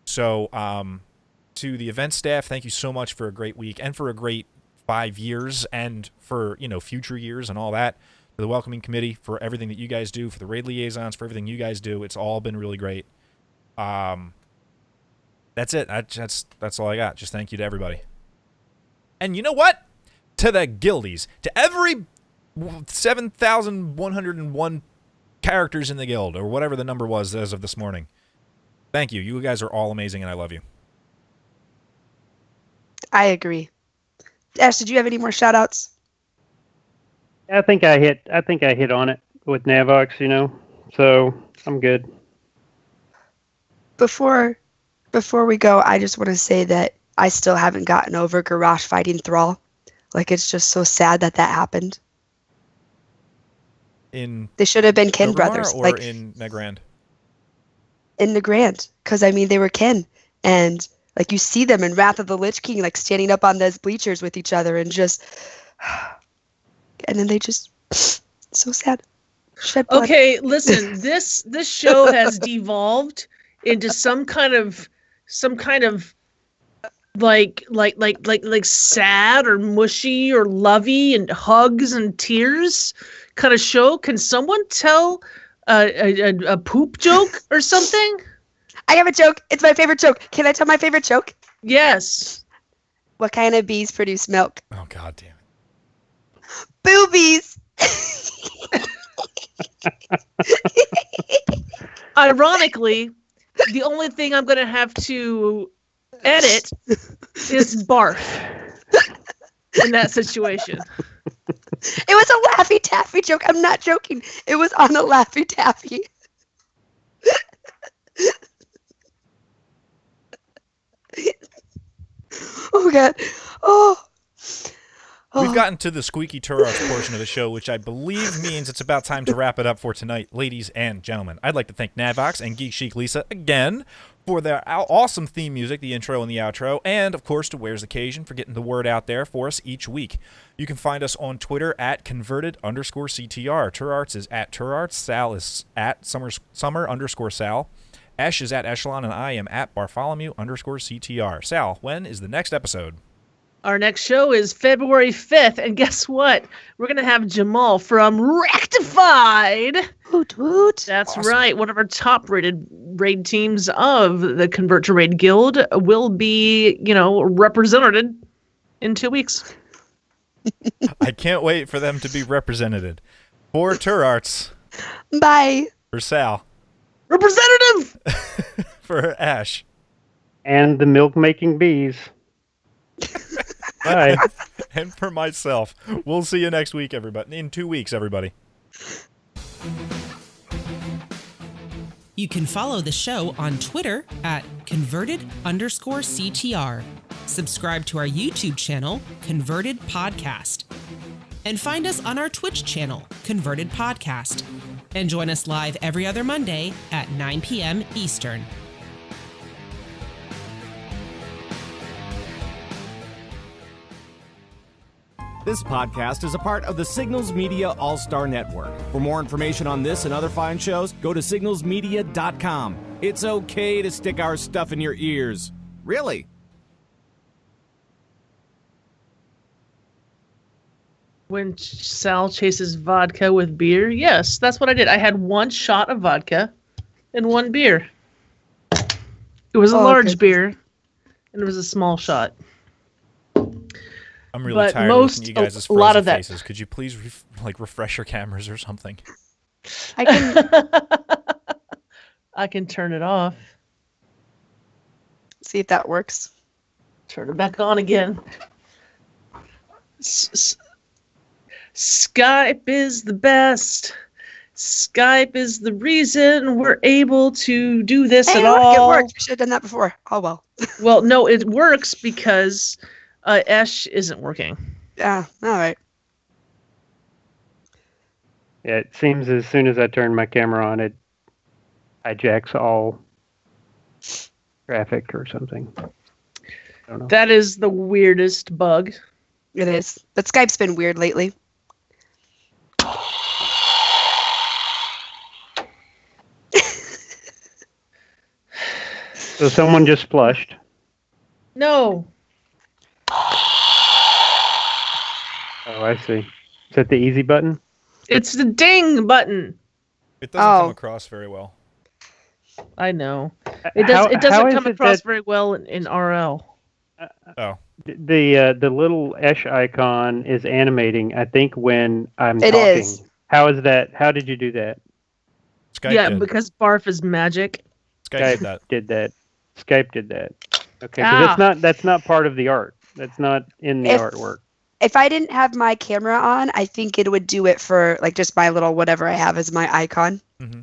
So, to the event staff, thank you so much for a great week and for a great 5 years and for, future years and all that. For the welcoming committee, for everything that you guys do, for the raid liaisons, for everything you guys do. It's all been really great. That's it. That's all I got. Just thank you to everybody. And you know what? To the guildies, to every 7,101 characters in the guild, or whatever the number was as of this morning. Thank you. You guys are all amazing, and I love you. I agree. Ash, did you have any more shout-outs? I think I hit on it with Navox, so I'm good. Before we go, I just want to say that I still haven't gotten over Garrosh fighting Thrall. Like, it's just so sad that happened. They should have been kin brothers. Or like, in Nagrand? In Nagrand, because, they were kin. And, like, you see them in Wrath of the Lich King, like, standing up on those bleachers with each other and just... And then they just... So sad. Shed blood. Okay, listen, this show has devolved into some kind of like sad or mushy or lovey and hugs and tears kind of show. Can someone tell a poop joke or something? I have a joke. It's my favorite joke. Can I tell my favorite joke? Yes. What kind of bees produce milk? Oh, God damn it. Boobies. Ironically, the only thing I'm going to have to edit is Barf in that situation. It was a Laffy Taffy joke. I'm not joking. It was on a Laffy Taffy. Oh, God. Oh. We've gotten to the squeaky Turarts portion of the show, which I believe means it's about time to wrap it up for tonight, ladies and gentlemen. I'd like to thank Navox and Geek Chic Lisa again for their awesome theme music, the intro and the outro, and, of course, to Where's Occasion for getting the word out there for us each week. You can find us on Twitter at converted_CTR. Turarts is at Turarts. Sal is at summer_Sal. Esh is at Eshelon, and I am at Barfolomew_CTR. Sal, when is the next episode? Our next show is February 5th, and guess what? We're going to have Jamal from Rectified. Woot woot. That's right. One of our top-rated raid teams of the Convert to Raid Guild will be, represented in 2 weeks. I can't wait for them to be represented. For Turarts. Bye. For Sal. Representative! For Ash. And the milk-making bees. Bye. And for myself. We'll see you next week, everybody. In 2 weeks, everybody. You can follow the show on Twitter at converted_CTR. Subscribe to our YouTube channel, Converted Podcast. And find us on our Twitch channel, Converted Podcast. And join us live every other Monday at 9 p.m. Eastern. This podcast is a part of the Signals Media All-Star Network. For more information on this and other fine shows, go to signalsmedia.com. It's okay to stick our stuff in your ears. Really. When Sal chases vodka with beer, yes, that's what I did. I had 1 shot of vodka and 1 beer. It was a large beer, and it was a small shot. I'm really tired of looking at you guys' frozen faces. Could you please refresh your cameras or something? I can turn it off. See if that works. Turn it back on again. Skype is the best. Skype is the reason we're able to do this at all. It worked. We should have done that before. Oh, well. Well, no, it works because Esh isn't working. Yeah, all right. Yeah, it seems as soon as I turn my camera on, it hijacks all traffic or something. I don't know. That is the weirdest bug. It is. But Skype's been weird lately. So someone just flushed. No. Oh, I see. Is that the easy button? It's the ding button. It doesn't come across very well. I know. It doesn't come across very well in RL. The little Esh icon is animating, I think, when I'm talking. It is. How is that? How did you do that? Skype did. Because Barf is magic. Skype did that. Skype did that. Okay, because that's not part of the art. That's not in the artwork. If I didn't have my camera on, I think it would do it for just my little whatever I have as my icon. Mm-hmm.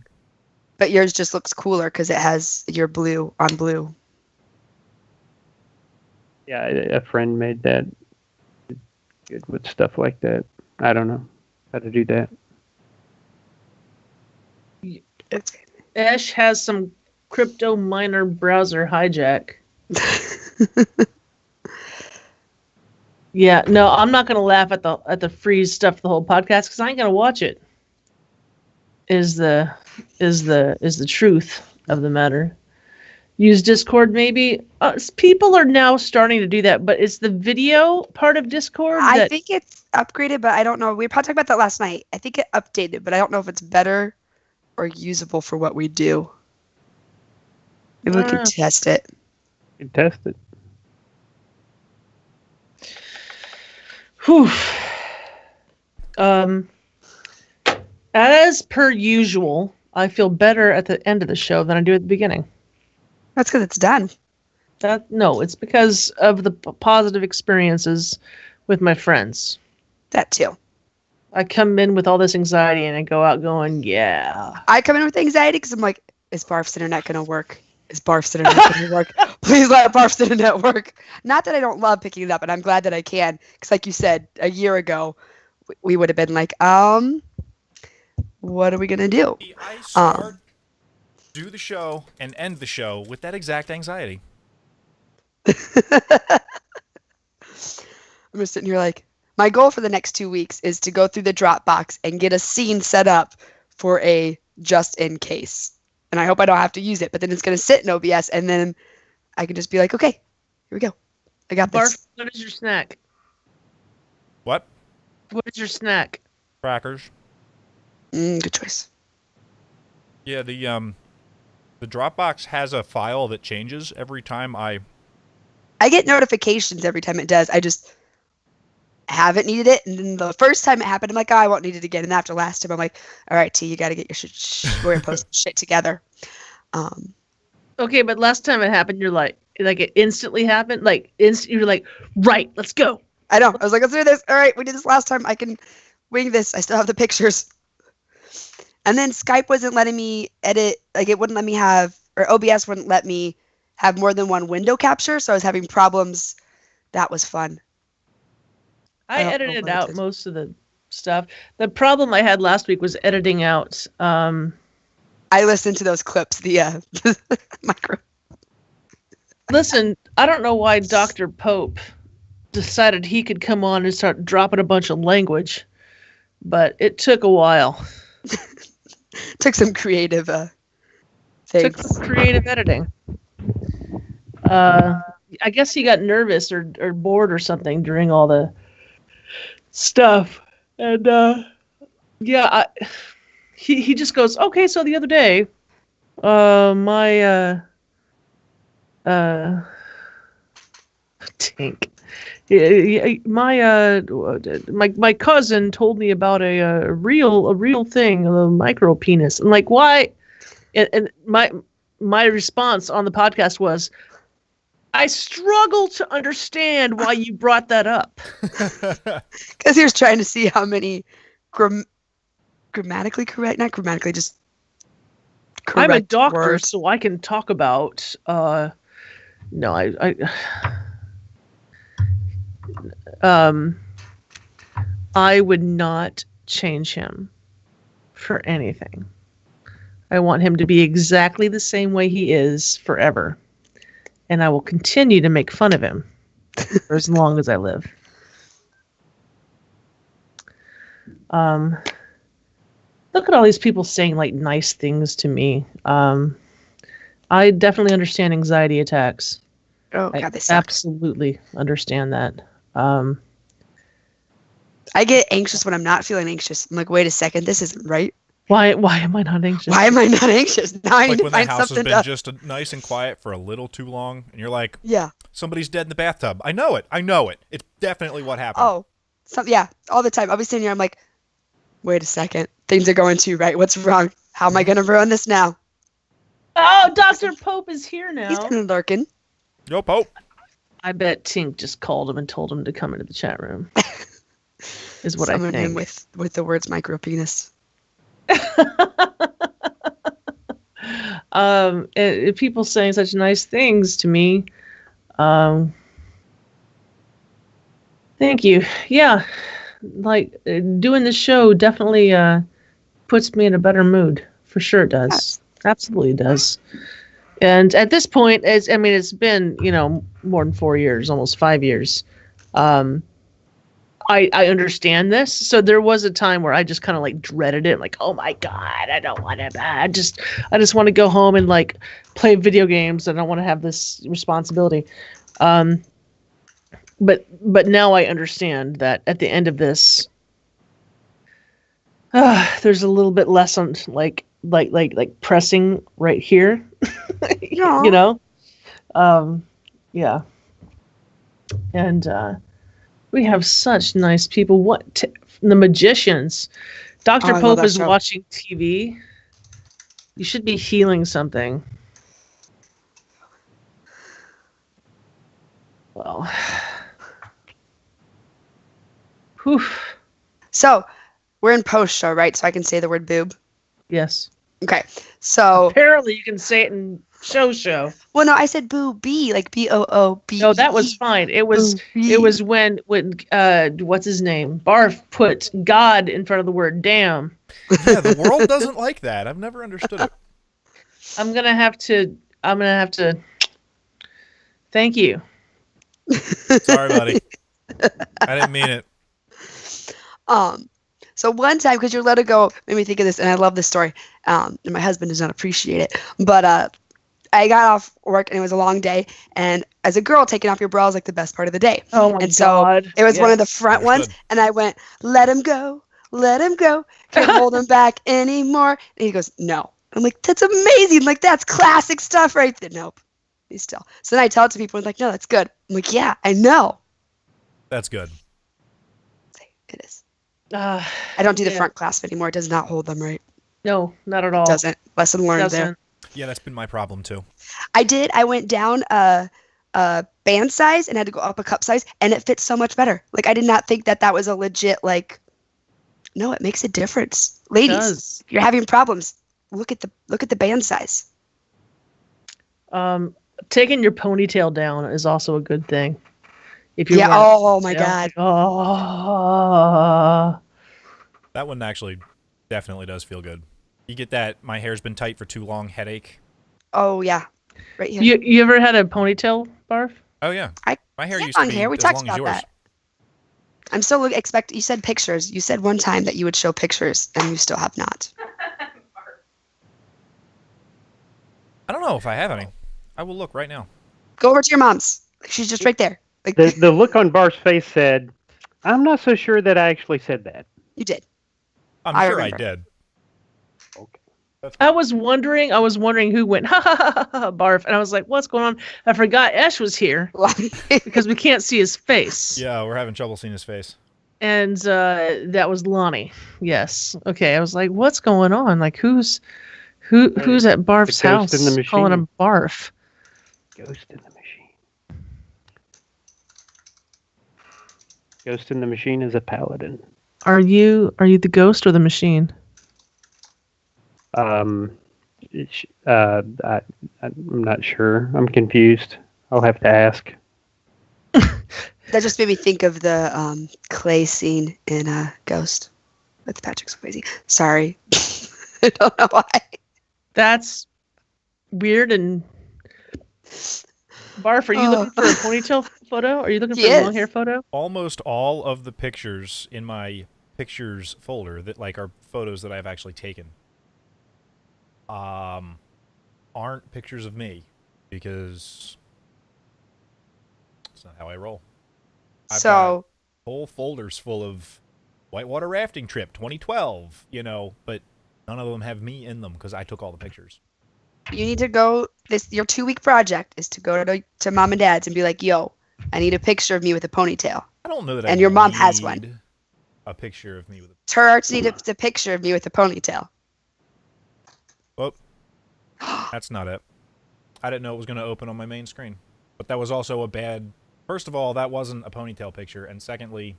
But yours just looks cooler because it has your blue on blue. Yeah, a friend made that. Good with stuff like that. I don't know how to do that. Esh has some crypto miner browser hijack. Yeah, no, I'm not gonna laugh at the freeze stuff the whole podcast because I ain't gonna watch it. Is the truth of the matter. Use Discord maybe. People are now starting to do that, but is the video part of Discord? I think it's upgraded, but I don't know. We probably talked about that last night. I think it updated, but I don't know if it's better or usable for what we do. Maybe we can test it. You can test it. Whew. As per usual, I feel better at the end of the show than I do at the beginning. That's because it's done. No, it's because of the positive experiences with my friends. That too. I come in with all this anxiety and I go out going, yeah. I come in with anxiety because I'm like, is Barf's internet going to work? Is Barf's internet going to work? Please let Barf's internet work. Not that I don't love picking it up, and I'm glad that I can. Because like you said, a year ago, we would have been like, what are we going to do? I do the show and end the show with that exact anxiety. I'm just sitting here like, my goal for the next 2 weeks is to go through the Dropbox and get a scene set up for a just in case. And I hope I don't have to use it, but then it's going to sit in OBS, and then I can just be like, okay, here we go. I got this. Barf, what is your snack? What? What is your snack? Crackers. Good choice. Yeah, the Dropbox has a file that changes every time I get notifications every time it does. I just haven't needed it. And then the first time it happened, I'm like, oh, I won't need it again. And after last time, I'm like, all right, T, you got to get your we're gonna post shit together. Okay, but last time it happened, you're like it instantly happened. You're like, right, let's go. I know. I was like, let's do this. All right, we did this last time. I can wing this. I still have the pictures. And then Skype wasn't letting me edit. Like, it wouldn't let me have, or OBS wouldn't let me have more than one window capture. So I was having problems. That was fun. I edited out most of the stuff. The problem I had last week was editing out. I listened to those clips, the micro. Listen, I don't know why Dr. Pope decided he could come on and start dropping a bunch of language, but it took a while. Took some creative things. Took some creative editing. I guess he got nervous or bored or something during all the stuff, and he just goes, okay, so the other day, my Tink. My cousin told me about a real thing, a micro penis. I'm like, why? And my response on the podcast was, I struggle to understand why you brought that up. Because he was trying to see how many grammatically correct, not grammatically, just correct I'm a doctor, words. so I can talk about. I would not change him for anything. I want him to be exactly the same way he is forever. And I will continue to make fun of him for as long as I live. Look at all these people saying like nice things to me. I definitely understand anxiety attacks. Oh God, they suck. Absolutely understand that. I get anxious when I'm not feeling anxious. I'm like, wait a second, this isn't right. Why am I not anxious? Why am I not anxious? Now I like need to when the find house has something been to... just nice and quiet for a little too long, and you're like, Yeah. somebody's dead in the bathtub. I know it. It's definitely what happened. Oh, yeah, all the time. I'll be sitting here, I'm like, wait a second, things are going too right. What's wrong? How am I going to ruin this now? Oh, Dr. Pope is here now. He's been lurking. Yo, Pope. I bet Tink just called him and told him to come into the chat room. Is what Summon I think. him with the words micro penis. People saying such nice things to me. Thank you. Yeah, like doing this show definitely puts me in a better mood. For sure it does. Yes. Absolutely does. And at this point, it's been, more than 4 years, almost 5 years. I understand this. So there was a time where I just kind of like dreaded it. Like, oh my God, I don't want to, I just want to go home and like play video games. I don't want to have this responsibility. But now I understand that at the end of this, there's a little bit less on like pressing right here, Yeah. Yeah. And, we have such nice people. The magicians. Dr. Pope is watching TV. You should be healing something. Well. Whew. So, we're in post show, right? So I can say the word boob? Yes. Okay. So. Apparently you can say it in show. Well, no, I said booby, like B-O-O-B. No, that was fine. It was when what's his name? Barf put God in front of the word damn. Yeah, the world doesn't like that. I've never understood it. I'm gonna have to thank you. Sorry, buddy. I didn't mean it. So one time, because your letter go made me think of this, and I love this story. And my husband does not appreciate it, but I got off work and it was a long day, and as a girl, taking off your bra is like the best part of the day. Oh my And so God. it was one of the Yes. front ones, Understood. and I went, let him go, can't hold him back anymore. And he goes, no. I'm like, that's amazing, like that's classic stuff right there. Nope, he's still. So then I tell it to people, and like, no, that's good. I'm like, yeah, I know. That's good. It is. Uh, I don't do the Yeah. front clasp anymore. It does not hold them right. no, not at all. It doesn't. Lesson learned there. Doesn't. Yeah, that's been my problem too. I went down a band size and had to go up a cup size, and it fits so much better. Like, I did not think that was a legit, like, no, it makes a difference. Ladies, does. if you're having problems, look at the band size. Taking your ponytail down is also a good thing. If you Yeah. Oh my God. Oh. That one actually definitely does feel good. You get that my hair's been tight for too long headache. Oh yeah. Right here. You ever had a ponytail, Barf? Oh yeah. I My hair have used to long be hair. We as talked long as about yours. that. I'm still you said pictures. You said one time that you would show pictures, and you still have not. I don't know if I have any. I will look right now. Go over to your mom's. She's just right there. Like, The look on Barf's face said, I'm not so sure that I actually said that. you did. I'm I sure remember. I did. Okay. That's I was wondering who went ha ha ha ha Barf, and I was like, what's going on? I forgot Esh was here because we can't see his face. Yeah, we're having trouble seeing his face. And that was Lonnie. Yes. Okay. I was like, what's going on? Like, who's at Barf's The ghost house in the calling machine. him Barf? Ghost in the machine. Ghost in the machine is a paladin. Are you the ghost or the machine? I'm not sure. I'm confused. I'll have to ask. That just made me think of the clay scene in Ghost with Patrick Swayze. Sorry. I don't know why. That's weird. And Barf, are you looking for a ponytail photo? Are you looking for a long hair photo? Almost all of the pictures in my pictures folder that like are photos that I've actually taken aren't pictures of me because that's not how I roll. I've got whole folders full of whitewater rafting trip 2012, but none of them have me in them because I took all the pictures. You need to go. Your 2-week project is to go to mom and dad's and be like, "Yo, I need a picture of me with a ponytail." I don't know that. And I your mom has need one. A picture of me with a. Turarts need a picture of me with a ponytail. Oh, that's not it. I didn't know it was going to open on my main screen, but that was also a bad. First of all, that wasn't a ponytail picture, and secondly,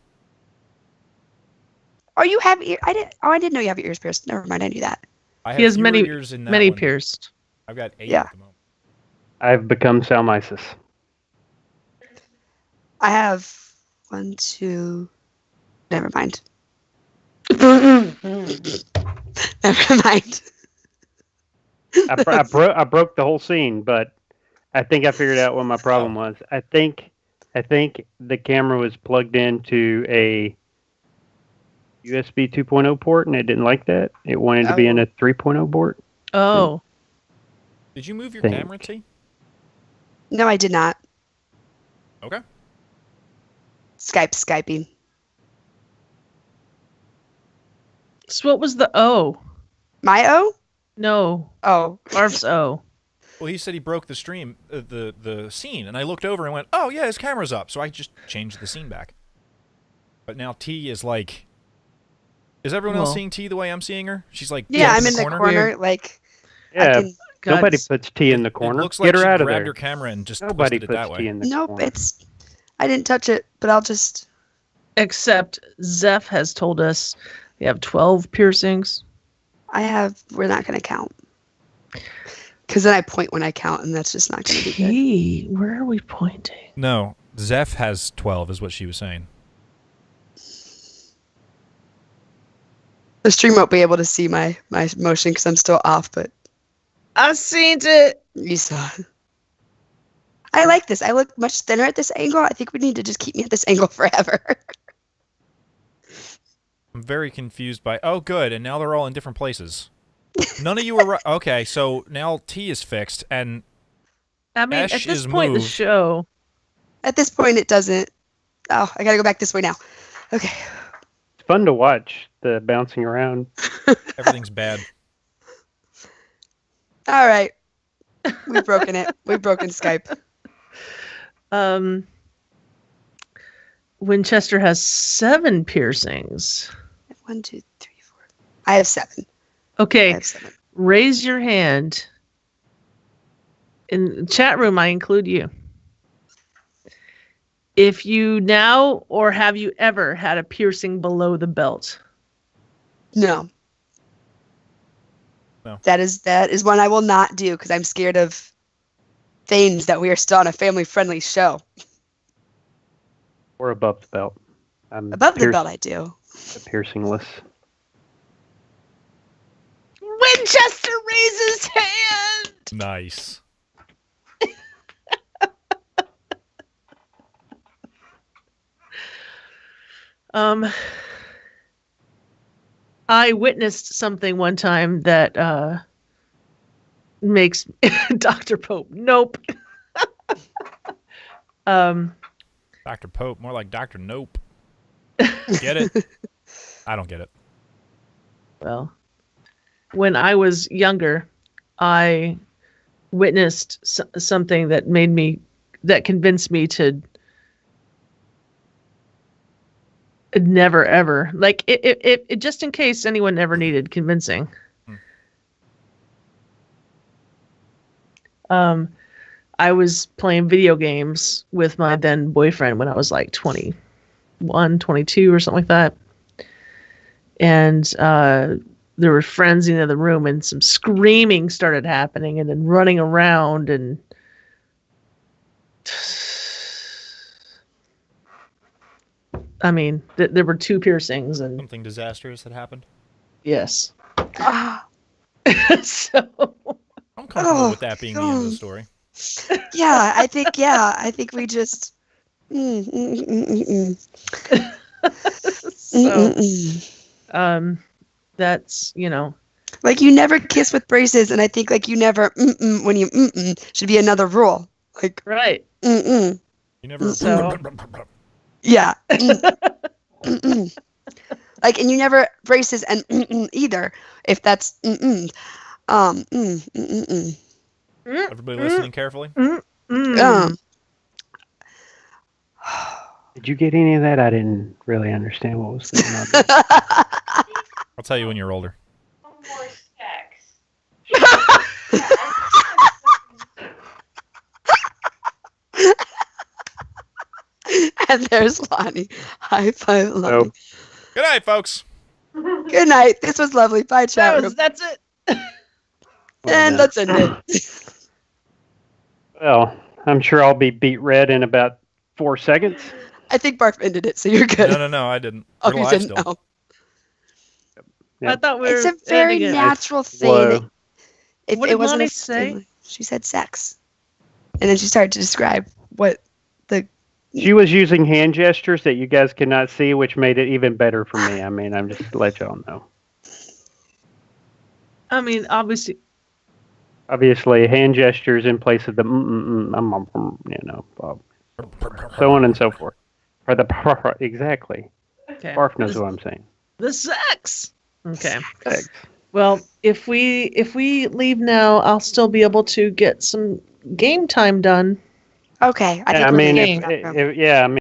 Oh, you have ear? I didn't know you have your ears pierced. Never mind, I knew that. I have He has fewer many ears in that many one. pierced. I've got 8 Yeah. at the moment. I've become Salmisis. I have 1, 2. Never mind. Never mind. I broke the whole scene, but I think I figured out what my problem was. I think the camera was plugged into a USB 2.0 port, and it didn't like that. It wanted to be in a 3.0 port. Oh, Did you move your Think. camera, T? No, I did not. Okay. Skyping. so what was the O? My O? No, Oh. Barf's O. Well, he said he broke the stream, the scene, and I looked over and went, "Oh yeah, his camera's up." So I just changed the scene back. But now T is like, is everyone else Well. seeing T the way I'm seeing her? She's like, Yeah, dead I'm in the corner. Weird. Like, Yeah, God, nobody it's- puts T in the It corner. looks like Get her she out of grabbed there. her camera and just Nobody twisted it that puts T way. in the nope, corner. I didn't touch it, but I'll just. Except Zeph has told us we have 12 piercings. We're not going to count. Because then I point when I count, and that's just not going to be good. T, where are we pointing? No, Zeph has 12, is what she was saying. The stream won't be able to see my motion because I'm still off, but I seen it. you saw it. I like this. I look much thinner at this angle. I think we need to just keep me at this angle forever. I'm very confused by. Oh, good, and now they're all in different places. None of you are right. Okay, so now T is fixed, and I mean, Ash at this is point in the moved. show, At this point, it doesn't. Oh, I gotta go back this way now. Okay. It's fun to watch the bouncing around. Everything's bad. All right. We've broken it. We've broken Skype. Winchester has 7 piercings. 1, 2, 3, 4. I have 7. Okay, I have 7. raise your hand. In the chat room, I include you. If you now or have you ever had a piercing below the belt? No. No. That is one I will not do because I'm scared of things that we are still on a family-friendly show. Or above the belt. I'm Above the belt, I do. piercingless. Winchester raises hand. Nice. I witnessed something one time that makes Dr. Pope. Nope. Dr. Pope, more like Dr. Nope. Get it? I don't get it. Well, when I was younger, I witnessed something that convinced me to never ever, like it just in case anyone ever needed convincing. I was playing video games with my then boyfriend when I was like 21, 22 or something like that. And there were friends in the other room and some screaming started happening and then running around and I mean, there were 2 piercings and Something disastrous had happened. yes. Ah, So I'm comfortable with that being the end of the story. yeah, I think we just. So, that's, Like you never kiss with braces, and I think like you never when you should be another rule. Like right. You never. So- yeah. Like and you never braces and either if that's Everybody listening carefully. Did you get any of that? I didn't really understand what was going on. I'll tell you when you're older. More sex. And there's Lonnie. High five, Lonnie. Good night, folks. Good night. This was lovely. Bye, chat room. That's it. And let's end it. Well, I'm sure I'll be beat red in about 4 seconds. I think Barf ended it, so you're good. No, I didn't. Oh, We're you live didn't? still. Oh. I thought we were. It's a very ending it. natural thing. Whoa. That if What it did wasn't Lonnie a say? thing, she said sex, and then she started to describe what the. She was using hand gestures that you guys could not see, which made it even better for me. I mean, I'm just to let y'all know. I mean, obviously. Obviously, hand gestures in place of the so on and so forth. Or the exactly. Okay. Barf knows what I'm saying. The sex. Okay. Sex. Well, if we leave now, I'll still be able to get some game time done. Okay, I Yeah, think I we're mean, leaving that room. I mean.